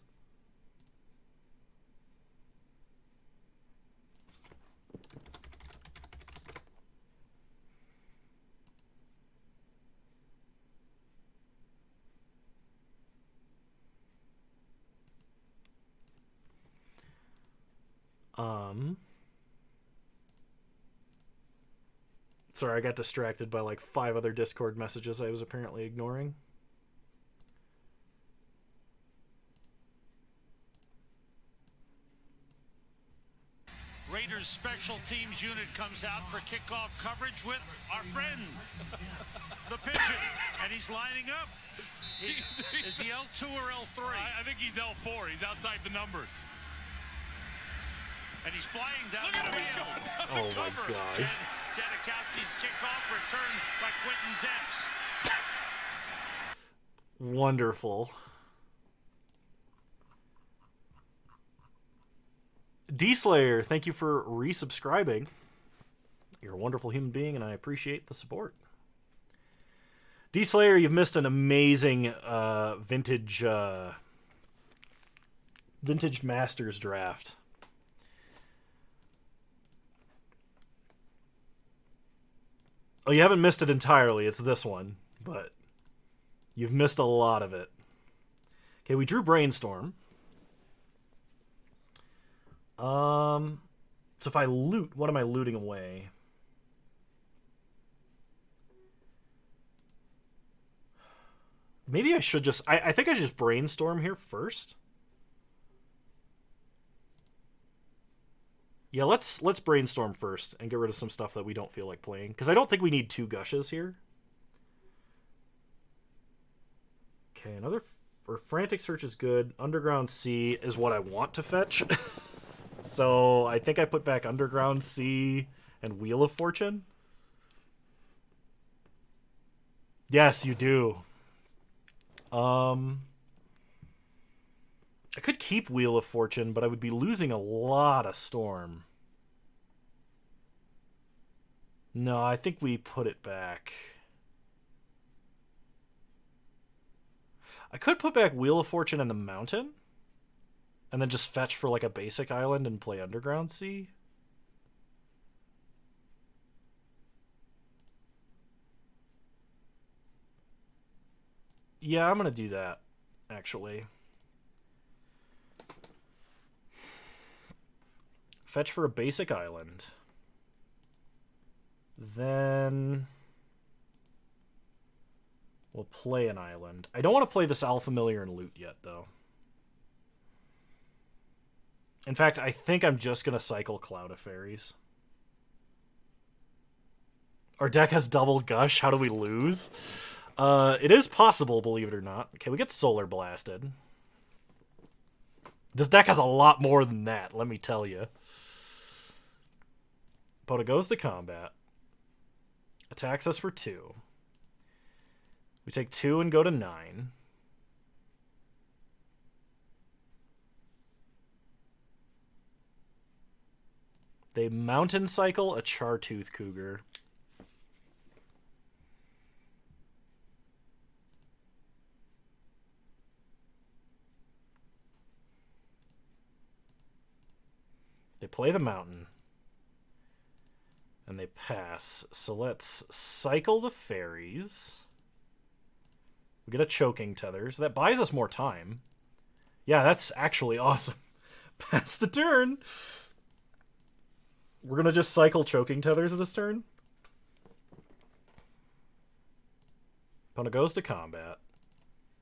Sorry, I got distracted by like 5 other Discord messages I was apparently ignoring. Raiders special teams unit comes out for kickoff coverage with our friend, the Pigeon, and he's lining up. Is he L2 or L3? I think he's L4. He's outside the numbers. And he's flying down the field. Oh my God. Janikowski's kickoff returned by Quentin Dempps. Wonderful. D-Slayer, thank you for resubscribing. You're a wonderful human being, and I appreciate the support. D-Slayer, you've missed an amazing vintage Masters draft. Oh, you haven't missed it entirely. It's this one, but you've missed a lot of it. Okay, we drew Brainstorm. So if I loot, what am I looting away? Maybe I should just... I think I should just Brainstorm here first. Yeah, let's Brainstorm first and get rid of some stuff that we don't feel like playing. Because I don't think we need 2 Gushes here. Okay, another... Frantic Search is good. Underground Sea is what I want to fetch. So I think I put back Underground Sea and Wheel of Fortune. Yes, you do. I could keep Wheel of Fortune, but I would be losing a lot of Storm. No, I think we put it back. I could put back Wheel of Fortune and the Mountain. And then just fetch for like a basic island and play Underground Sea. Yeah, I'm going to do that, actually. Fetch for a basic island. Then we'll play an island. I don't want to play this Owl Familiar and loot yet, though. In fact, I think I'm just going to cycle Cloud of Fairies. Our deck has double Gush. How do we lose? It is possible, believe it or not. Okay, we get Solar Blasted. This deck has a lot more than that, let me tell you. Opponent goes to combat. Attacks us for 2. We take 2 and go to 9. They mountain cycle a Chartooth Cougar. They play the mountain. And they pass. So let's cycle the fairies. We get a choking tether, so that buys us more time. Yeah, that's actually awesome. Pass the turn. We're going to just cycle choking tethers this turn. Opponent goes to combat.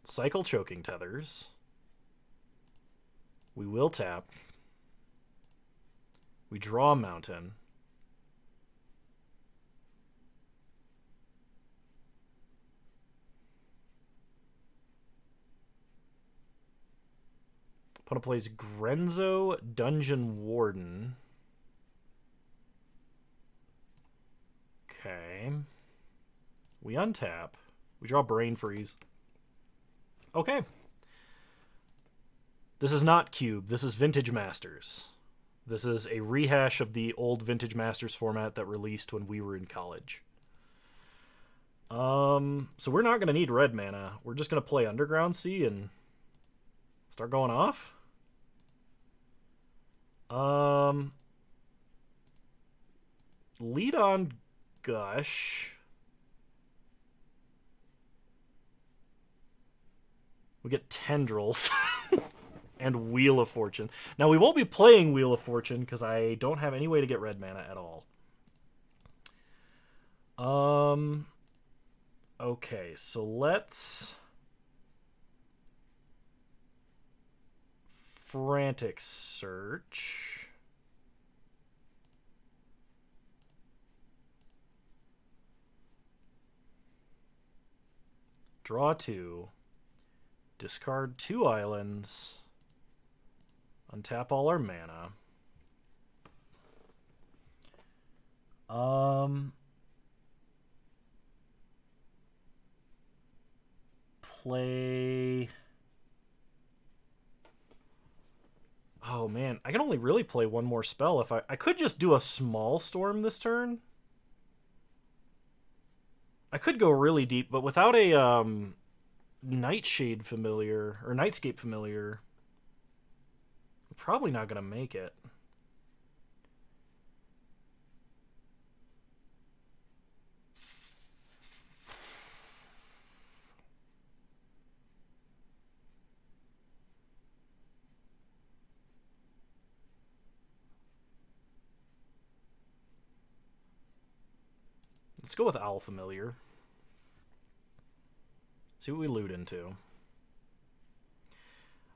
Cycle choking tethers. We will tap. We draw a mountain. Opponent plays Grenzo Dungeon Warden. Okay. We untap. We draw Brain Freeze. Okay. This is not Cube. This is Vintage Masters. This is a rehash of the old Vintage Masters format that released when we were in college. So we're not going to need red mana. We're just going to play Underground Sea and start going off. Lead on Gush. We get Tendrils. And Wheel of Fortune. Now, we won't be playing Wheel of Fortune because I don't have any way to get red mana at all. Okay, so let's... Frantic Search. Draw 2. Discard 2 islands. Untap all our mana. Play... Oh, man. I can only really play one more spell. If I could just do a small storm this turn. I could go really deep, but without a Nightshade Familiar, or Nightscape Familiar, we're probably not going to make it. Let's go with Owl Familiar. See what we loot into.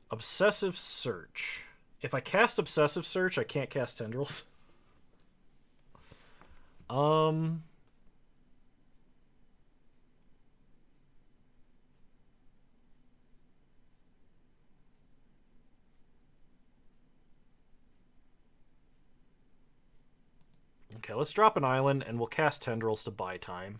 Obsessive Search. If I cast Obsessive Search, I can't cast Tendrils. Okay, let's drop an island, and we'll cast Tendrils to buy time.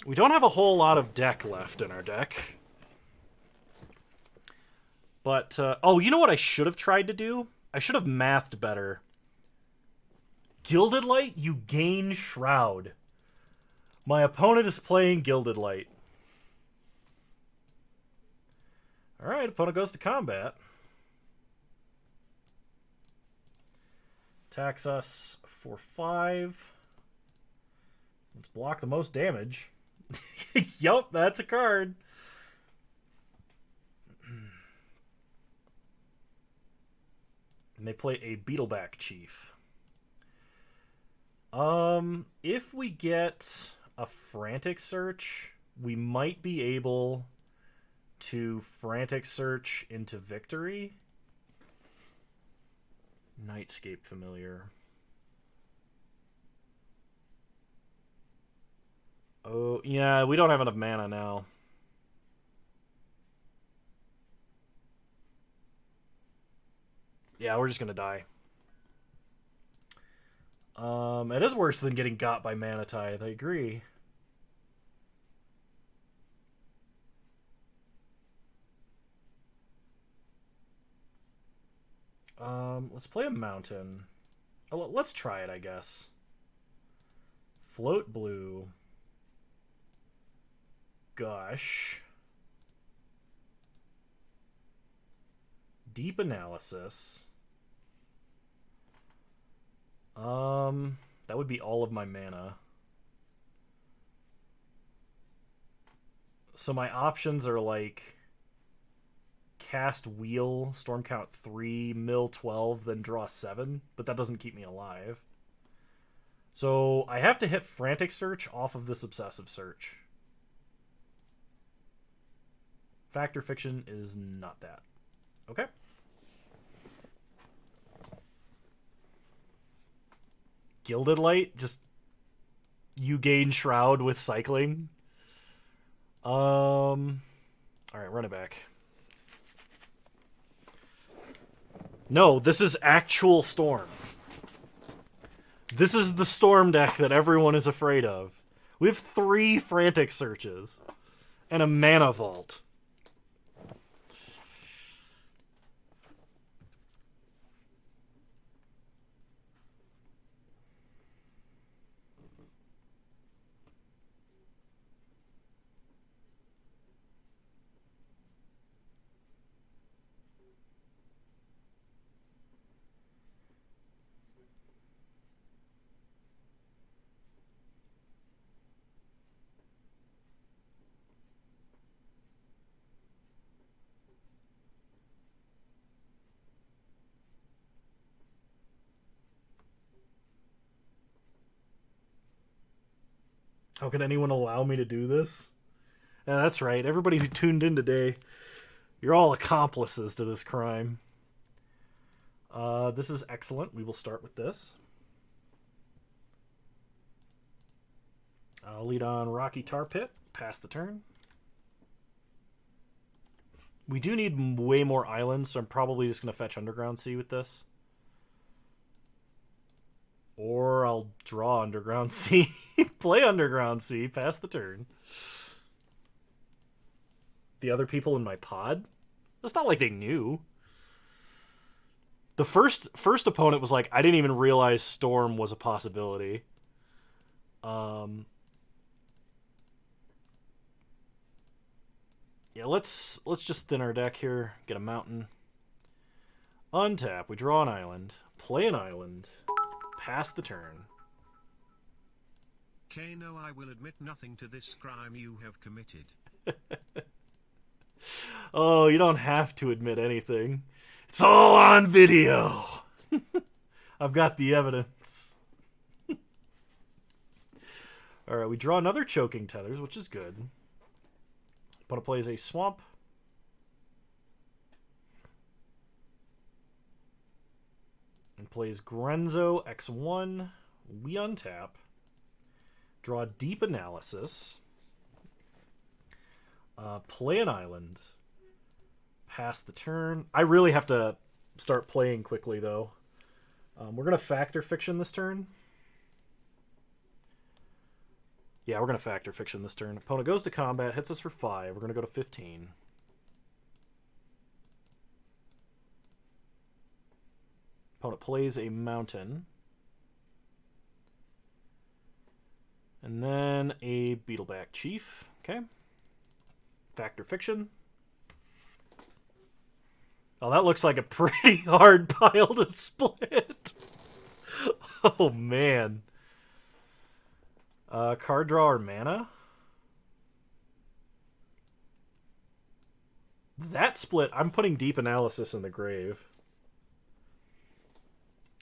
We don't have a whole lot of deck left in our deck. But, oh, you know what I should have tried to do? I should have mathed better. Gilded Light, you gain Shroud. My opponent is playing Gilded Light. Alright, opponent goes to combat. Attacks us for 5. Let's block the most damage. Yup, that's a card. And they play a Beetleback Chief. If we get a Frantic Search, we might be able to Frantic Search into victory. Nightscape Familiar. Oh, yeah, we don't have enough mana now. Yeah, we're just gonna die. It is worse than getting got by Mana Tithe, I agree. Let's play a mountain. Oh, let's try it, I guess. Float blue. Gush. Deep analysis. That would be all of my mana. So my options are like cast wheel, storm count 3, mill 12, then draw 7, but that doesn't keep me alive. So I have to hit frantic search off of this obsessive search. Fact or fiction is not that. Okay. Gilded Light, just you gain Shroud with cycling. Alright, run it back. No, this is actual Storm. This is the Storm deck that everyone is afraid of. We have 3 Frantic Searches and a Mana Vault. How can anyone allow me to do this? Yeah, that's right. Everybody who tuned in today, you're all accomplices to this crime. This is excellent. We will start with this. I'll lead on Rocky Tar Pit. Pass the turn. We do need way more islands, so I'm probably just going to fetch Underground Sea with this. Or I'll draw Underground Sea, play Underground Sea, pass the turn. The other people in my pod? It's not like they knew. The first opponent was like, I didn't even realize Storm was a possibility. Yeah, let's just thin our deck here. Get a mountain. Untap. We draw an island. Play an island. Pass the turn. Kano, I will admit nothing to this crime you have committed. Oh, you don't have to admit anything. It's all on video. I've got the evidence. Alright, we draw another Choking Tethers, which is good. Opponent plays a Swamp. And plays Grenzo X1. We untap. Draw Deep Analysis. Play an island. Pass the turn. I really have to start playing quickly, though. We're going to Factor Fiction this turn. Yeah, we're going to Factor Fiction this turn. Opponent goes to combat, hits us for 5. We're going to go to 15. Opponent plays a mountain. And then a Beetleback Chief. Okay. Factor Fiction. Oh, that looks like a pretty hard pile to split. Oh, man. Card draw or mana? That split, I'm putting Deep Analysis in the grave.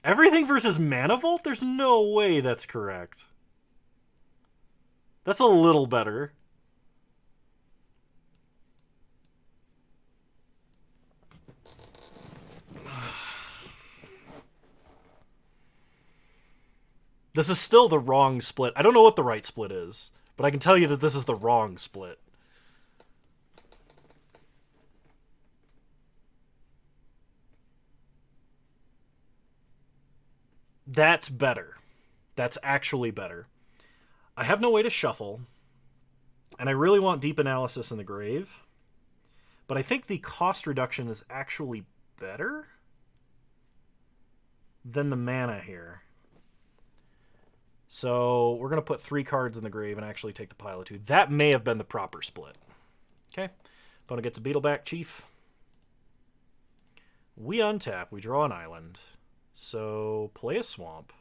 Everything versus Mana Vault? There's no way that's correct. That's a little better. This is still the wrong split. I don't know what the right split is, but I can tell you that this is the wrong split. That's better. That's actually better. I have no way to shuffle, and I really want Deep Analysis in the grave, but I think the cost reduction is actually better. than the mana here. So we're going to put 3 cards in the grave and actually take the pile of 2. That may have been the proper split. Okay. Opponent gets a Beetleback Chief. We untap. We draw an island. So play a swamp.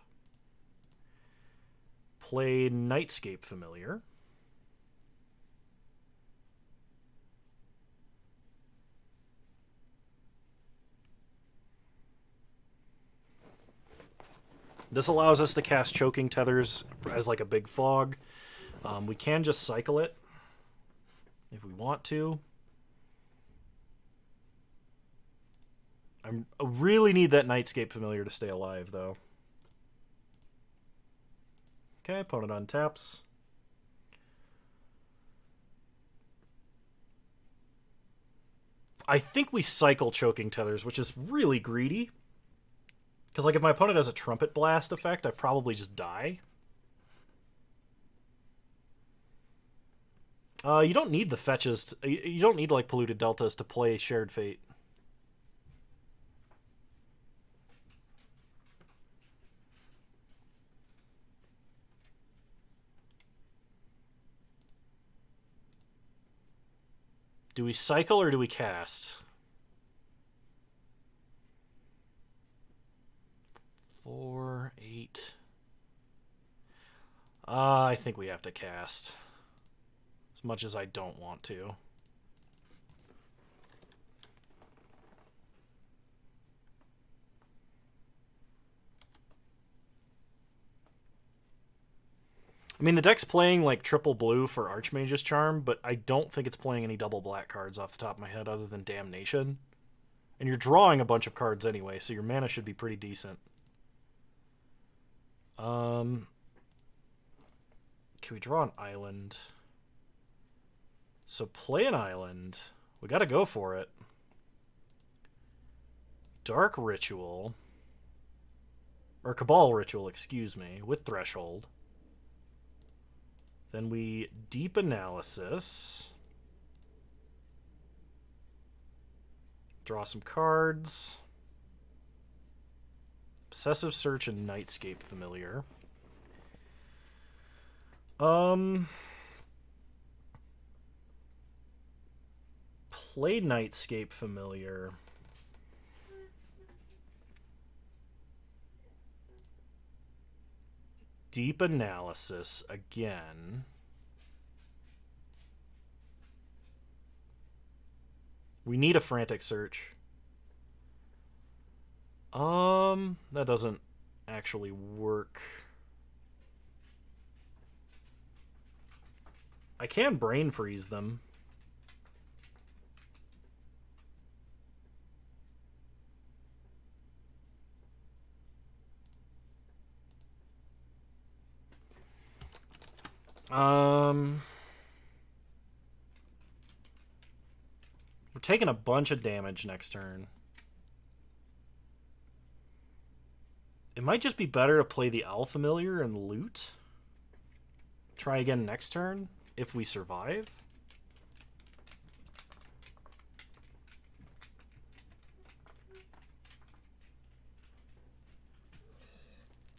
Play Nightscape Familiar. This allows us to cast Choking Tethers as like a big fog. We can just cycle it if we want to. I really need that Nightscape Familiar to stay alive, though. Okay, opponent untaps. I think we cycle Choking Tethers, which is really greedy. Because, like, if my opponent has a Trumpet Blast effect, I probably just die. You don't need the fetches. You don't need, like, Polluted Deltas to play Shared Fate. Do we cycle or do we cast? 4, 8. I think we have to cast. As much as I don't want to. I mean, the deck's playing like triple blue for Archmage's Charm, but I don't think it's playing any double black cards off the top of my head other than Damnation. And you're drawing a bunch of cards anyway, so your mana should be pretty decent. Can we draw an island? So play an island. We gotta go for it. Dark Ritual. Or Cabal Ritual, excuse me, with Threshold. Then we Deep Analysis. Draw some cards. Obsessive Search and Nightscape Familiar. Play Nightscape Familiar. Deep Analysis again. We need a Frantic Search. That doesn't actually work. I can Brain Freeze them. We're taking a bunch of damage next turn. It might just be better to play the Owl Familiar and loot. Try again next turn, if we survive.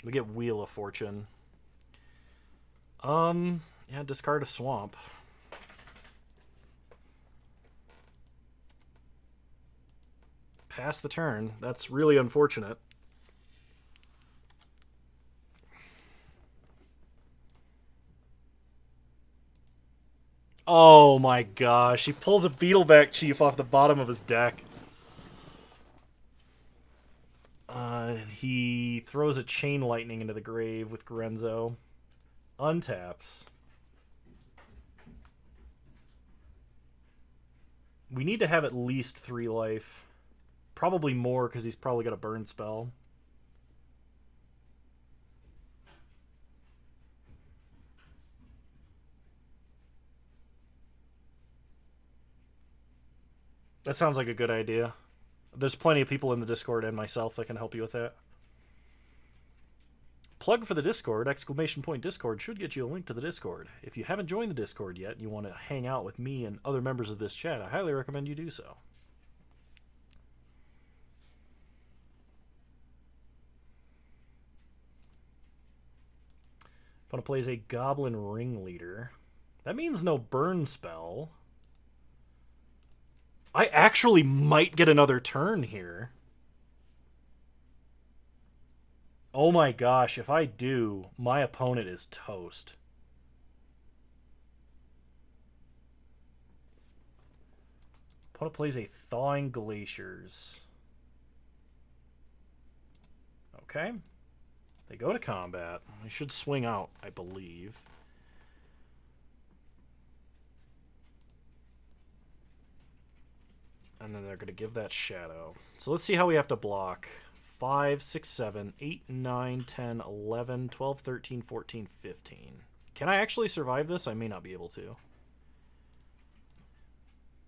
We get Wheel of Fortune. Yeah, discard a swamp. Pass the turn. That's really unfortunate. Oh my gosh, he pulls a Beetleback Chief off the bottom of his deck. He throws a Chain Lightning into the grave with Gorenzo. Untaps. We need to have at least 3 life. Probably more, because he's probably got a burn spell. That sounds like a good idea. There's plenty of people in the Discord and myself that can help you with that. Plug for the Discord, ! Discord should get you a link to the Discord. If you haven't joined the Discord yet and you want to hang out with me and other members of this chat, I highly recommend you do so. Opponent plays a Goblin Ringleader. That means no burn spell. I actually might get another turn here. Oh my gosh, if I do, my opponent is toast. Opponent plays a Thawing Glaciers. Okay. They go to combat. They should swing out, I believe. And then they're going to give that shadow. So let's see how we have to block. 5, 6, 7, 8, 9, 10, 11, 12, 13, 14, 15. Can I actually survive this? I may not be able to.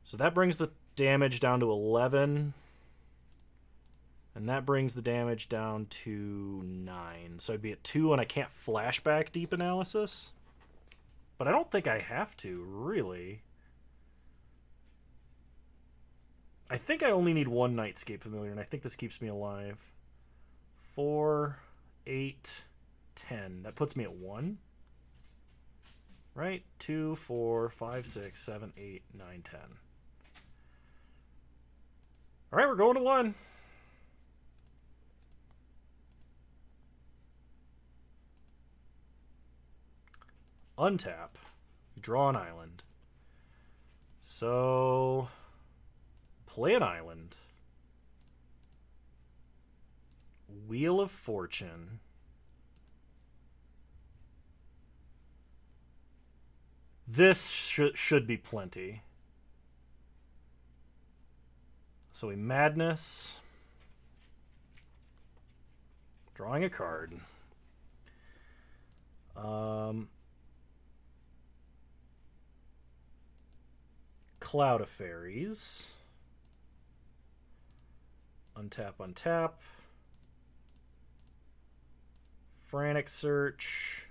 So that brings the damage down to 11. And that brings the damage down to 9. So I'd be at 2 and I can't flashback Deep Analysis. But I don't think I have to, really. I think I only need one Nightscape Familiar, and I think this keeps me alive. 4, 8, 10. That puts me at 1. Right? 2, 4, 5, 6, 7, 8, 9, 10. Alright, we're going to 1. Untap. Draw an island. So... play an island. Wheel of Fortune. This should be plenty. So we Madness. Drawing a card. Cloud of Fairies. Untap, untap. Frantic Search.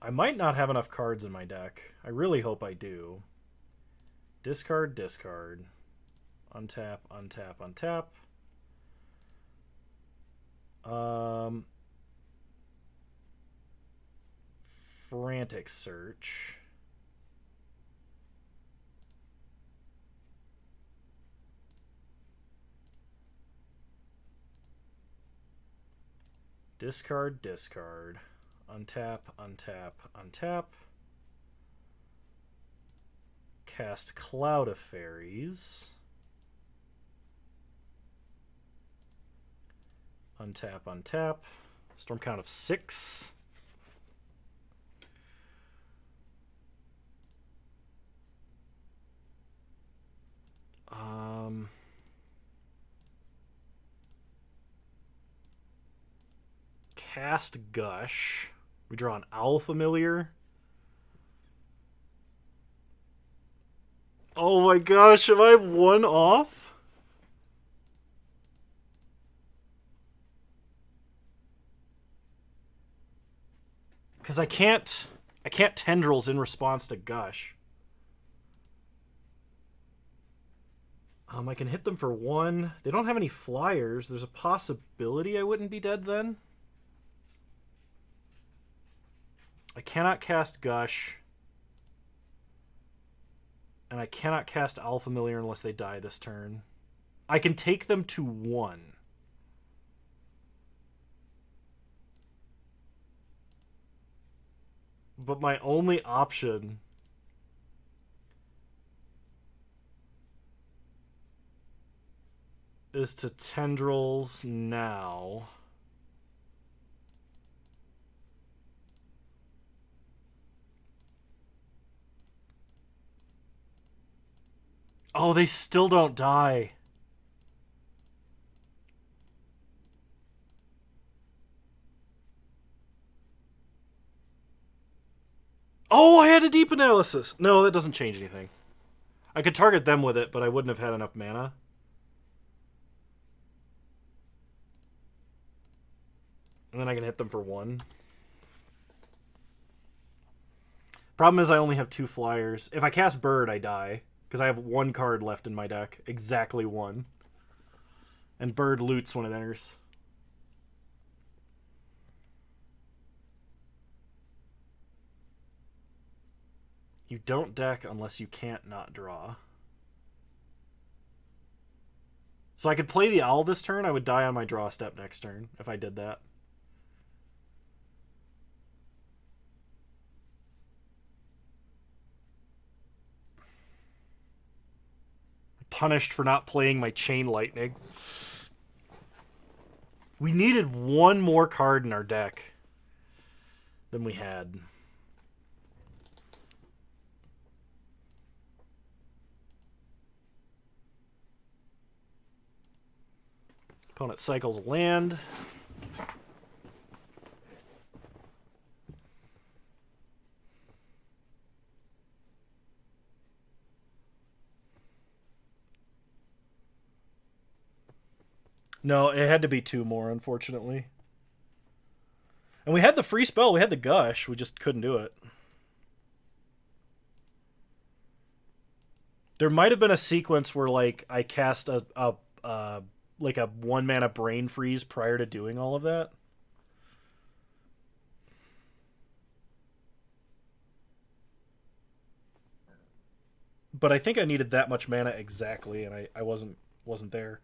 I might not have enough cards in my deck. I really hope I do. Discard, discard. Untap, untap, untap. Frantic Search. Discard, discard. Untap, untap, untap. Cast Cloud of Fairies. Untap, untap. Storm count of 6. Cast Gush. We draw an Owl Familiar. Oh my gosh, am I 1 off? Because I can't Tendrils in response to Gush. I can hit them for 1. They don't have any flyers. There's a possibility I wouldn't be dead then. I cannot cast Gush. And I cannot cast Owl Familiar unless they die this turn. I can take them to 1. But my only option is to Tendrils now. Oh, they still don't die. Oh, I had a Deep Analysis. No, that doesn't change anything. I could target them with it, but I wouldn't have had enough mana. And then I can hit them for 1. Problem is I only have 2 flyers. If I cast Bird, I die. Because I have 1 card left in my deck. Exactly 1. And Bird loots when it enters. You don't deck unless you can't not draw. So I could play the owl this turn. I would die on my draw step next turn if I did that. Punished for not playing my Chain Lightning. We needed one more card in our deck than we had. Opponent cycles land. No, it had to be 2 more, unfortunately. And we had the free spell. We had the Gush. We just couldn't do it. There might have been a sequence where, like, I cast a 1-mana Brain Freeze prior to doing all of that. But I think I needed that much mana exactly, and I wasn't there.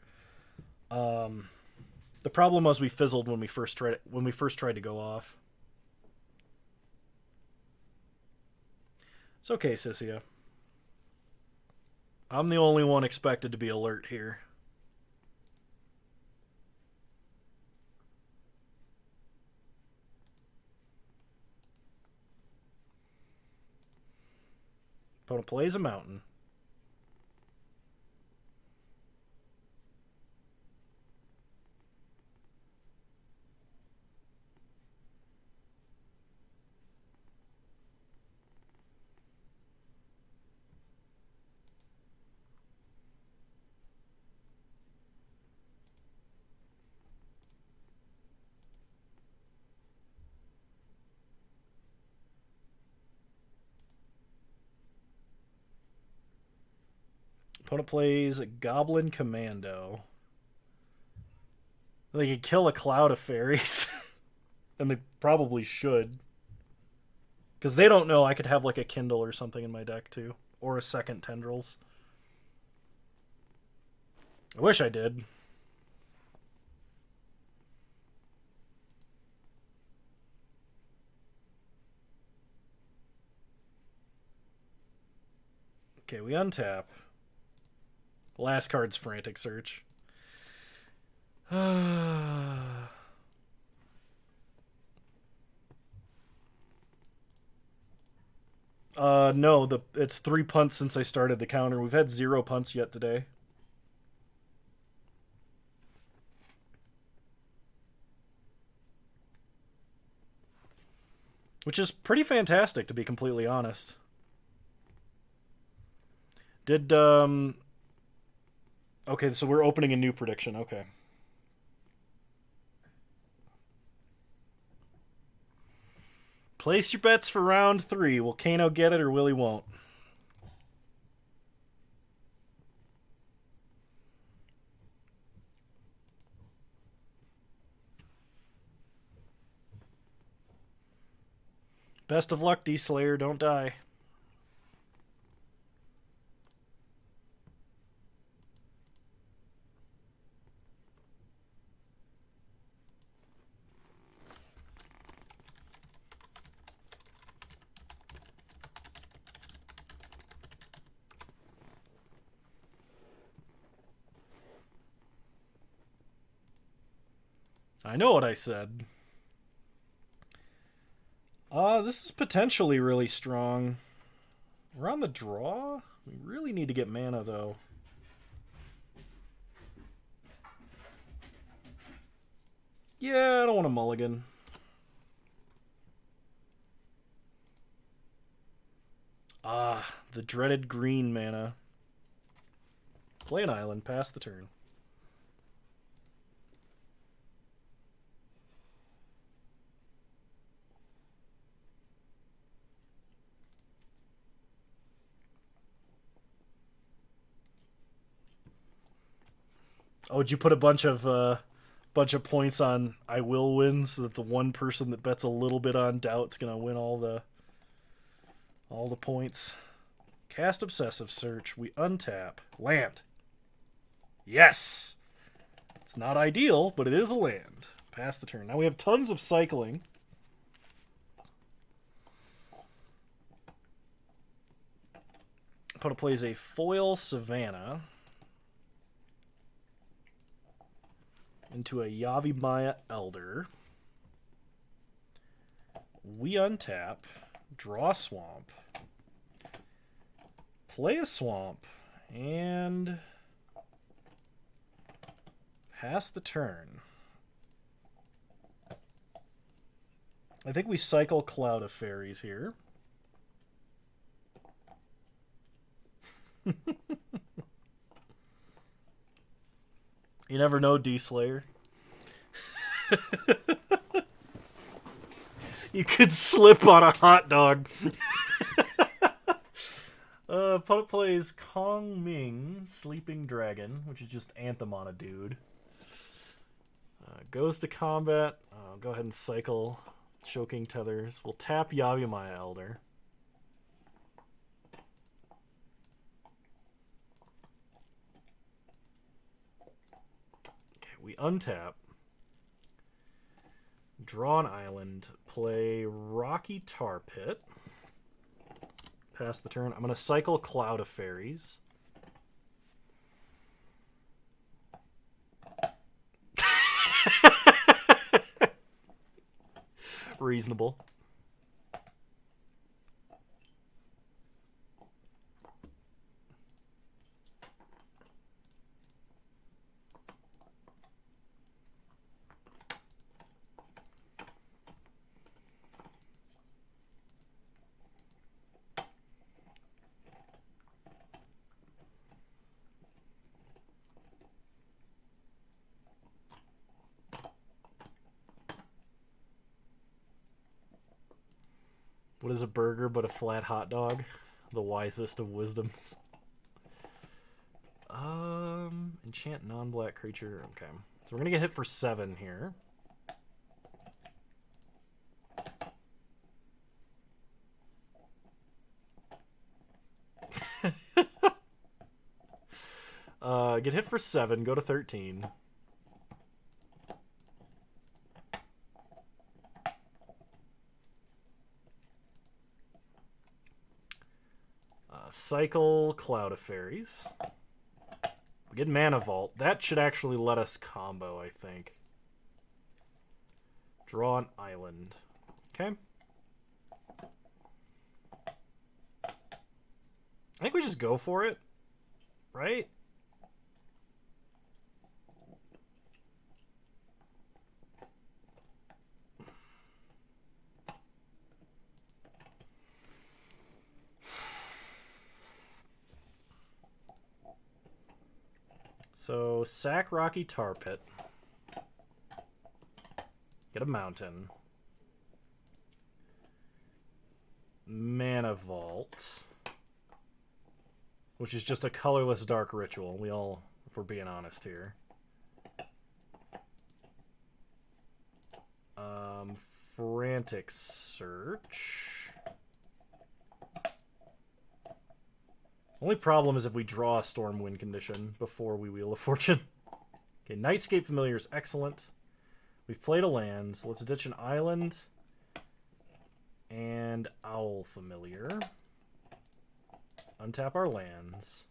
The problem was we fizzled when we first tried to go off. It's okay, Sissia. I'm the only one expected to be alert here. Opponent plays a mountain. Opponent plays a Goblin Commando. They could kill a cloud of fairies. And they probably should. Because they don't know I could have like a Kindle or something in my deck too. Or a second Tendrils. I wish I did. Okay, we untap. Last card's Frantic Search. No, it's 3 punts since I started the counter. We've had 0 punts yet today. Which is pretty fantastic, to be completely honest. Okay, so we're opening a new prediction. Okay. Place your bets for round 3. Will Kano get it or will he won't? Best of luck, D-Slayer. Don't die. I know what I said. This is potentially really strong. We're on the draw? We really need to get mana, though. Yeah, I don't want a mulligan. The dreaded green mana. Play an island, pass the turn. Oh, would you put a bunch of points on I will win so that the one person that bets a little bit on doubt's gonna win all the All the points. Cast Obsessive Search. We untap. Land. Yes! It's not ideal, but it is a land. Pass the turn. Now we have tons of cycling. Opponent plays a foil Savannah into a Yavimaya Elder. We untap, draw Swamp, play a Swamp, and pass the turn. I think we cycle Cloud of Fairies here. You never know, D-Slayer. You could slip on a hot dog. Opponent plays Kong Ming, Sleeping Dragon, which is just Anthem on a dude. Goes to combat. Go ahead and cycle Choking Tethers. We'll tap Yavimaya Elder. Okay, we untap. Draw an island. Play Rocky Tar Pit. Pass the turn. I'm going to cycle Cloud of Fairies. Reasonable. What is a burger but a flat hot dog? The wisest of wisdoms. Enchant non-black creature. Okay. So we're going to get hit for 7 here. Get hit for 7, go to 13. Cycle Cloud of Fairies. We get Mana Vault. That should actually let us combo, I think. Draw an island. Okay. I think we just go for it. Right? So, sack Rocky Tar Pit. Get a mountain. Mana Vault. Which is just a colorless dark ritual. We all, if we're being honest here. Frantic Search. Only problem is if we draw a Stormwind condition before we Wheel of Fortune. Okay, Nightscape Familiar is excellent. We've played a land, so let's ditch an island and Owl Familiar. Untap our lands.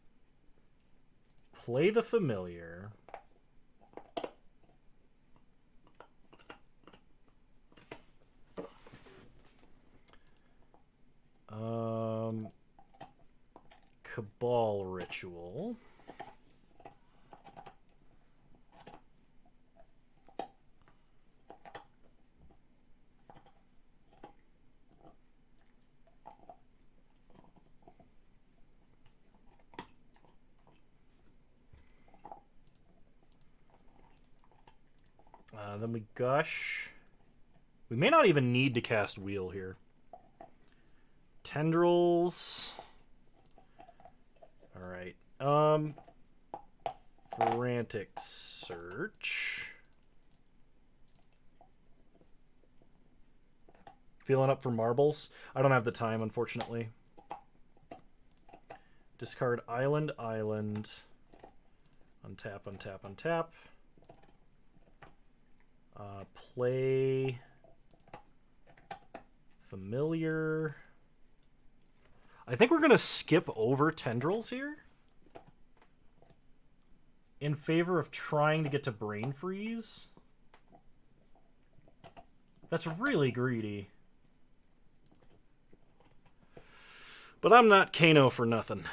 Play the Familiar. Cabal Ritual. Then we Gush. We may not even need to cast Wheel here. Tendrils. Alright. Frantic Search. Feeling up for marbles? I don't have the time, unfortunately. Discard island, island. Untap, untap, untap. Play familiar. I think we're going to skip over tendrils here in favor of trying to get to brain freeze. That's really greedy. But I'm not Kano for nothing.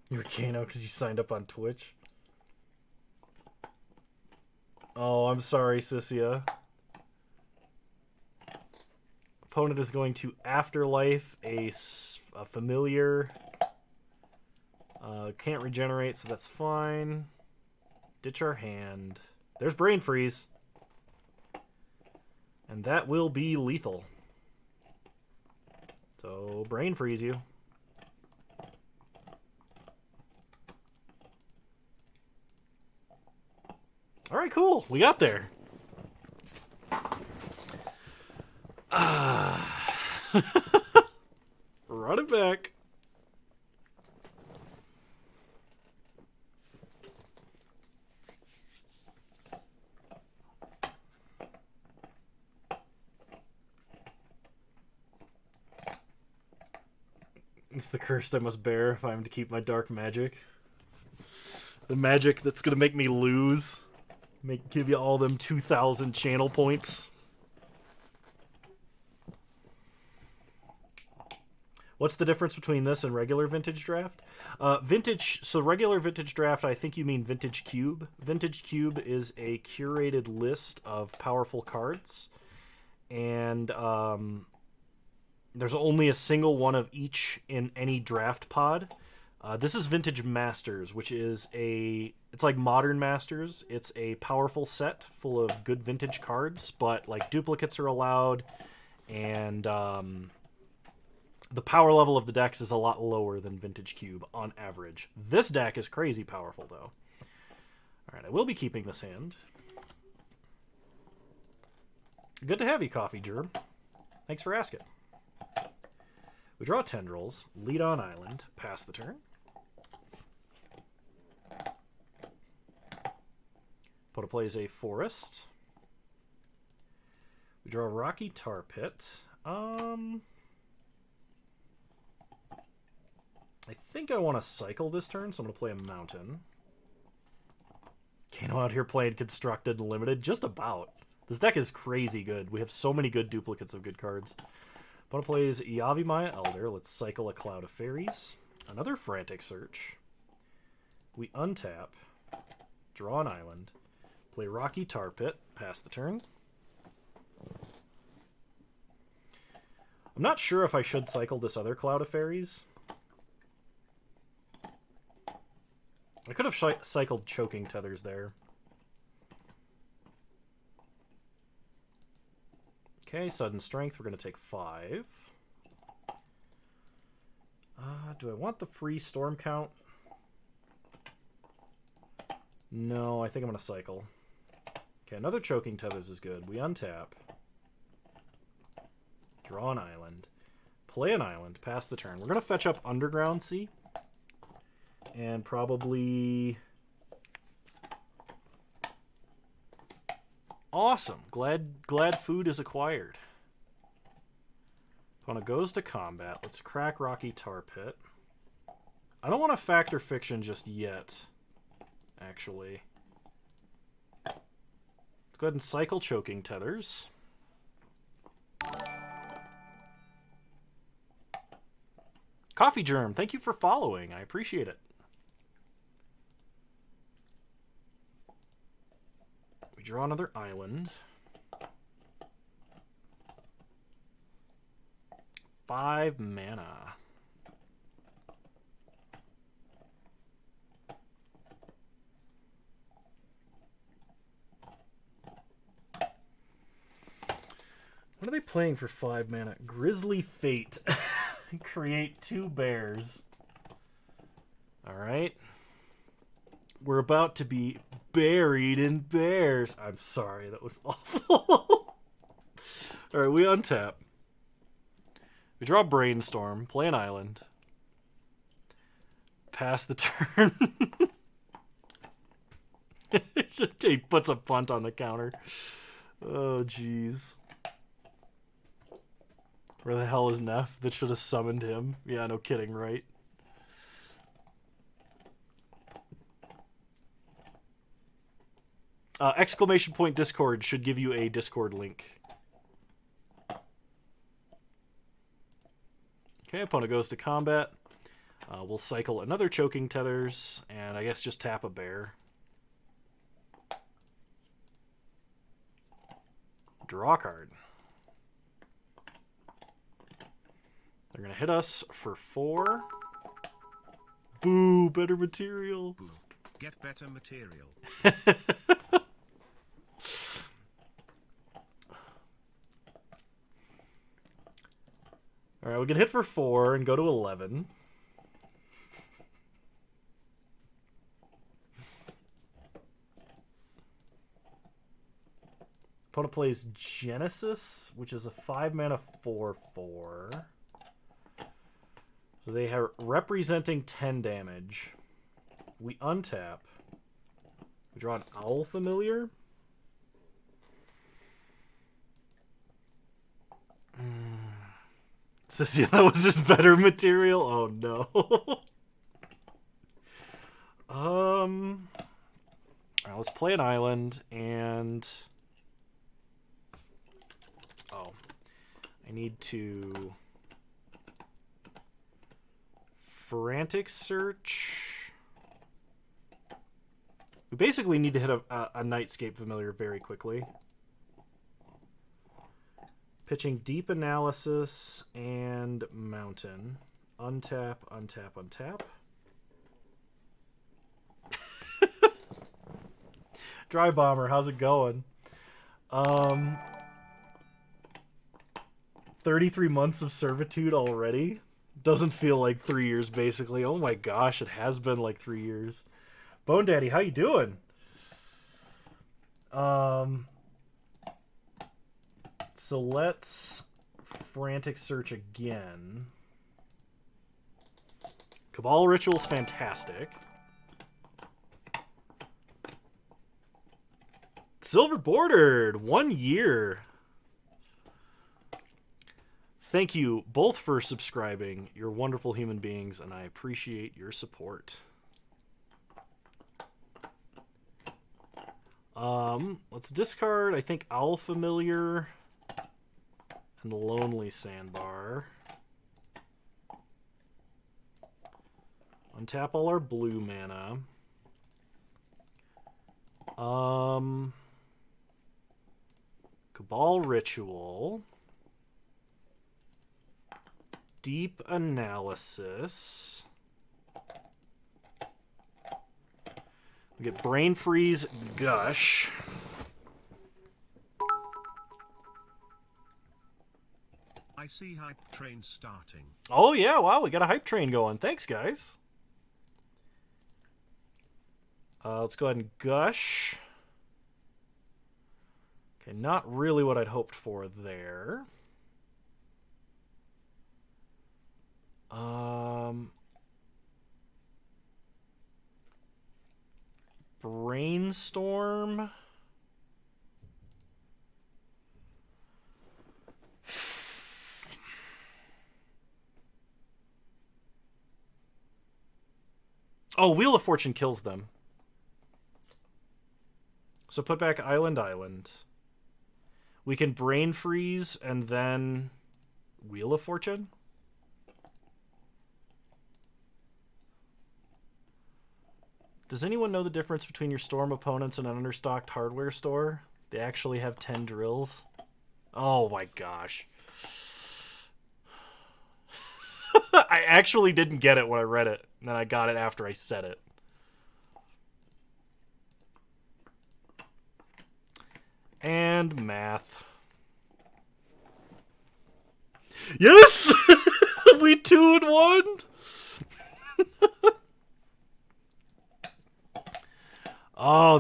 You're Kano because you signed up on Twitch. Oh, I'm sorry, Sissia. Opponent is going to Afterlife, a familiar. Can't regenerate, so that's fine. Ditch our hand. There's Brain Freeze. And that will be lethal. So, Brain Freeze you. All right, cool. We got there. Run it back. It's the curse I must bear if I'm to keep my dark magic. The magic that's going to make me lose. Give you all them 2,000 channel points. What's the difference between this and regular Vintage Draft? So regular Vintage Draft, I think you mean Vintage Cube. Vintage Cube is a curated list of powerful cards. And there's only a single one of each in any draft pod. This is Vintage Masters, which is it's like Modern Masters. It's a powerful set full of good vintage cards, but like duplicates are allowed, and the power level of the decks is a lot lower than Vintage Cube on average. This deck is crazy powerful, though. All right, I will be keeping this hand. Good to have you, Coffee Gerb. Thanks for asking. We draw Tendrils, lead on island, pass the turn. Opponent plays a forest. We draw a Rocky Tar Pit. I think I want to cycle this turn, so I'm going to play a mountain. Kano out here playing Constructed and Limited. Just about. This deck is crazy good. We have so many good duplicates of good cards. Opponent plays Yavimaya Elder. Let's cycle a Cloud of Fairies. Another Frantic Search. We untap. Draw an island. Play Rocky Tar Pit. Pass the turn. I'm not sure if I should cycle this other Cloud of Fairies. I could have cycled Choking Tethers there. Okay, Sudden Strength. We're going to take 5. Do I want the free Storm count? No, I think I'm going to cycle. Okay, another Choking Tethers is good. We untap. Draw an island. Play an island. Pass the turn. We're going to fetch up Underground Sea. And probably... Awesome. Glad food is acquired. Opponent goes to combat. Let's crack Rocky Tar Pit. I don't want to factor Fiction just yet, actually. Let's go ahead and cycle Choking Tethers. Coffee Germ, thank you for following. I appreciate it. We draw another island. 5 mana. What are they playing for 5 mana? Grizzly Fate. Create 2 bears. Alright. We're about to be buried in bears. I'm sorry, that was awful. Alright, we untap. We draw Brainstorm, play an island. Pass the turn. He puts a punt on the counter. Oh, jeez. Where the hell is Neff? That should have summoned him. Yeah, no kidding, right? Exclamation point Discord should give you a Discord link. Okay, opponent goes to combat. We'll cycle another Choking Tethers, and I guess just tap a bear. Draw a card. They're going to hit us for 4. Boo, better material. Boo. Get better material. Alright, we can hit for 4 and go to 11. Opponent plays Genesis, which is a 5 mana 4/4. So they are representing 10 damage. We untap. We draw an Owl Familiar. Says, yeah, that was this better material? Oh, no. Alright, let's play an island, and... Oh. I need to... Frantic Search. We basically need to hit a Nightscape Familiar very quickly. Pitching Deep Analysis and Mountain. Untap, untap, untap. Dry Bomber, how's it going? 33 months of servitude already? Doesn't feel like 3 years, basically. Oh my gosh, it has been like 3 years. Bone Daddy, how you doing? So let's Frantic Search again. Cabal Ritual's fantastic. Silver Bordered! 1 year. Thank you both for subscribing. You're wonderful human beings, and I appreciate your support. Let's discard, I think, Owl Familiar and Lonely Sandbar. Untap all our blue mana. Cabal Ritual. Deep Analysis. We get Brain Freeze, Gush. I see hype train starting. Oh yeah, wow, we got a hype train going. Thanks, guys. Let's go ahead and Gush. Okay, not really what I'd hoped for there. Brainstorm. Oh, Wheel of Fortune kills them. So put back Island. We can Brain Freeze and then Wheel of Fortune? Does anyone know the difference between your Storm opponents and an understocked hardware store? They actually have 10 drills. Oh my gosh. I actually didn't get it when I read it. And then I got it after I said it. And math. Yes! We 2-1! Oh,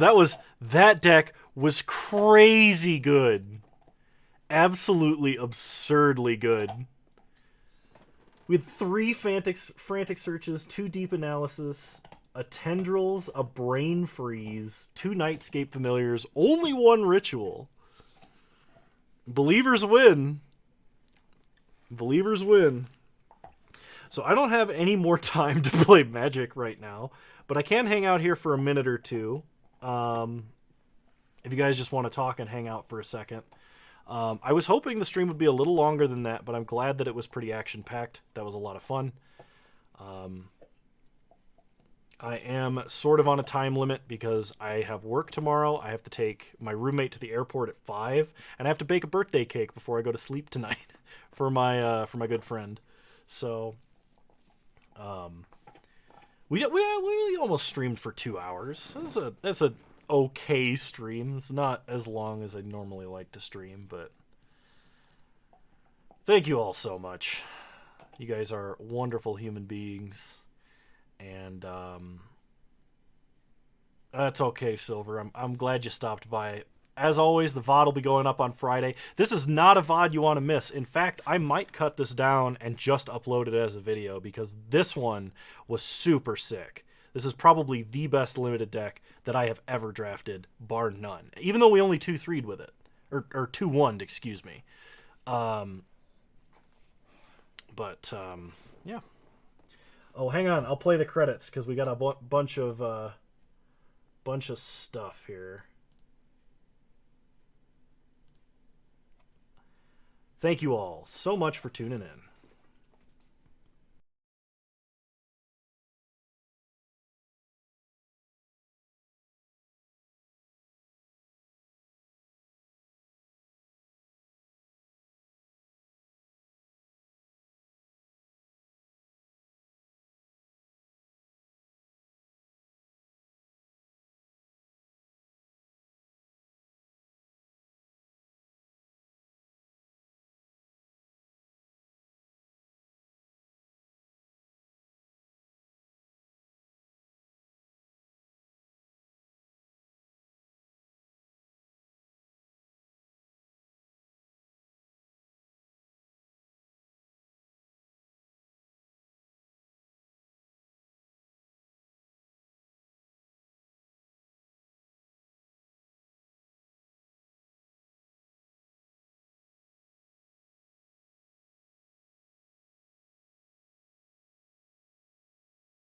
that deck was crazy good. Absolutely absurdly good. We had 3 frantic searches, 2 deep analysis, a tendrils, a brain freeze, 2 nightscape familiars, only 1 ritual. Believers win. Believers win. So I don't have any more time to play Magic right now, but I can hang out here for a minute or two. If you guys just want to talk and hang out for a second. I was hoping the stream would be a little longer than that, but I'm glad that it was pretty action-packed. That was a lot of fun. I am sort of on a time limit because I have work tomorrow. I have to take my roommate to the airport at 5, and I have to bake a birthday cake before I go to sleep tonight for my good friend. So, we almost streamed for 2 hours. That's a okay stream. It's not as long as I normally like to stream, but thank you all so much. You guys are wonderful human beings. And that's okay, Silver. I'm glad you stopped by. As always, the VOD will be going up on Friday. This is not a VOD you want to miss. In fact, I might cut this down and just upload it as a video because this one was super sick. This is probably the best limited deck that I have ever drafted, bar none. Even though we only 2-3'd with it. Or 2-1'd, excuse me. Yeah. Oh, hang on. I'll play the credits because we got a bunch of stuff here. Thank you all so much for tuning in.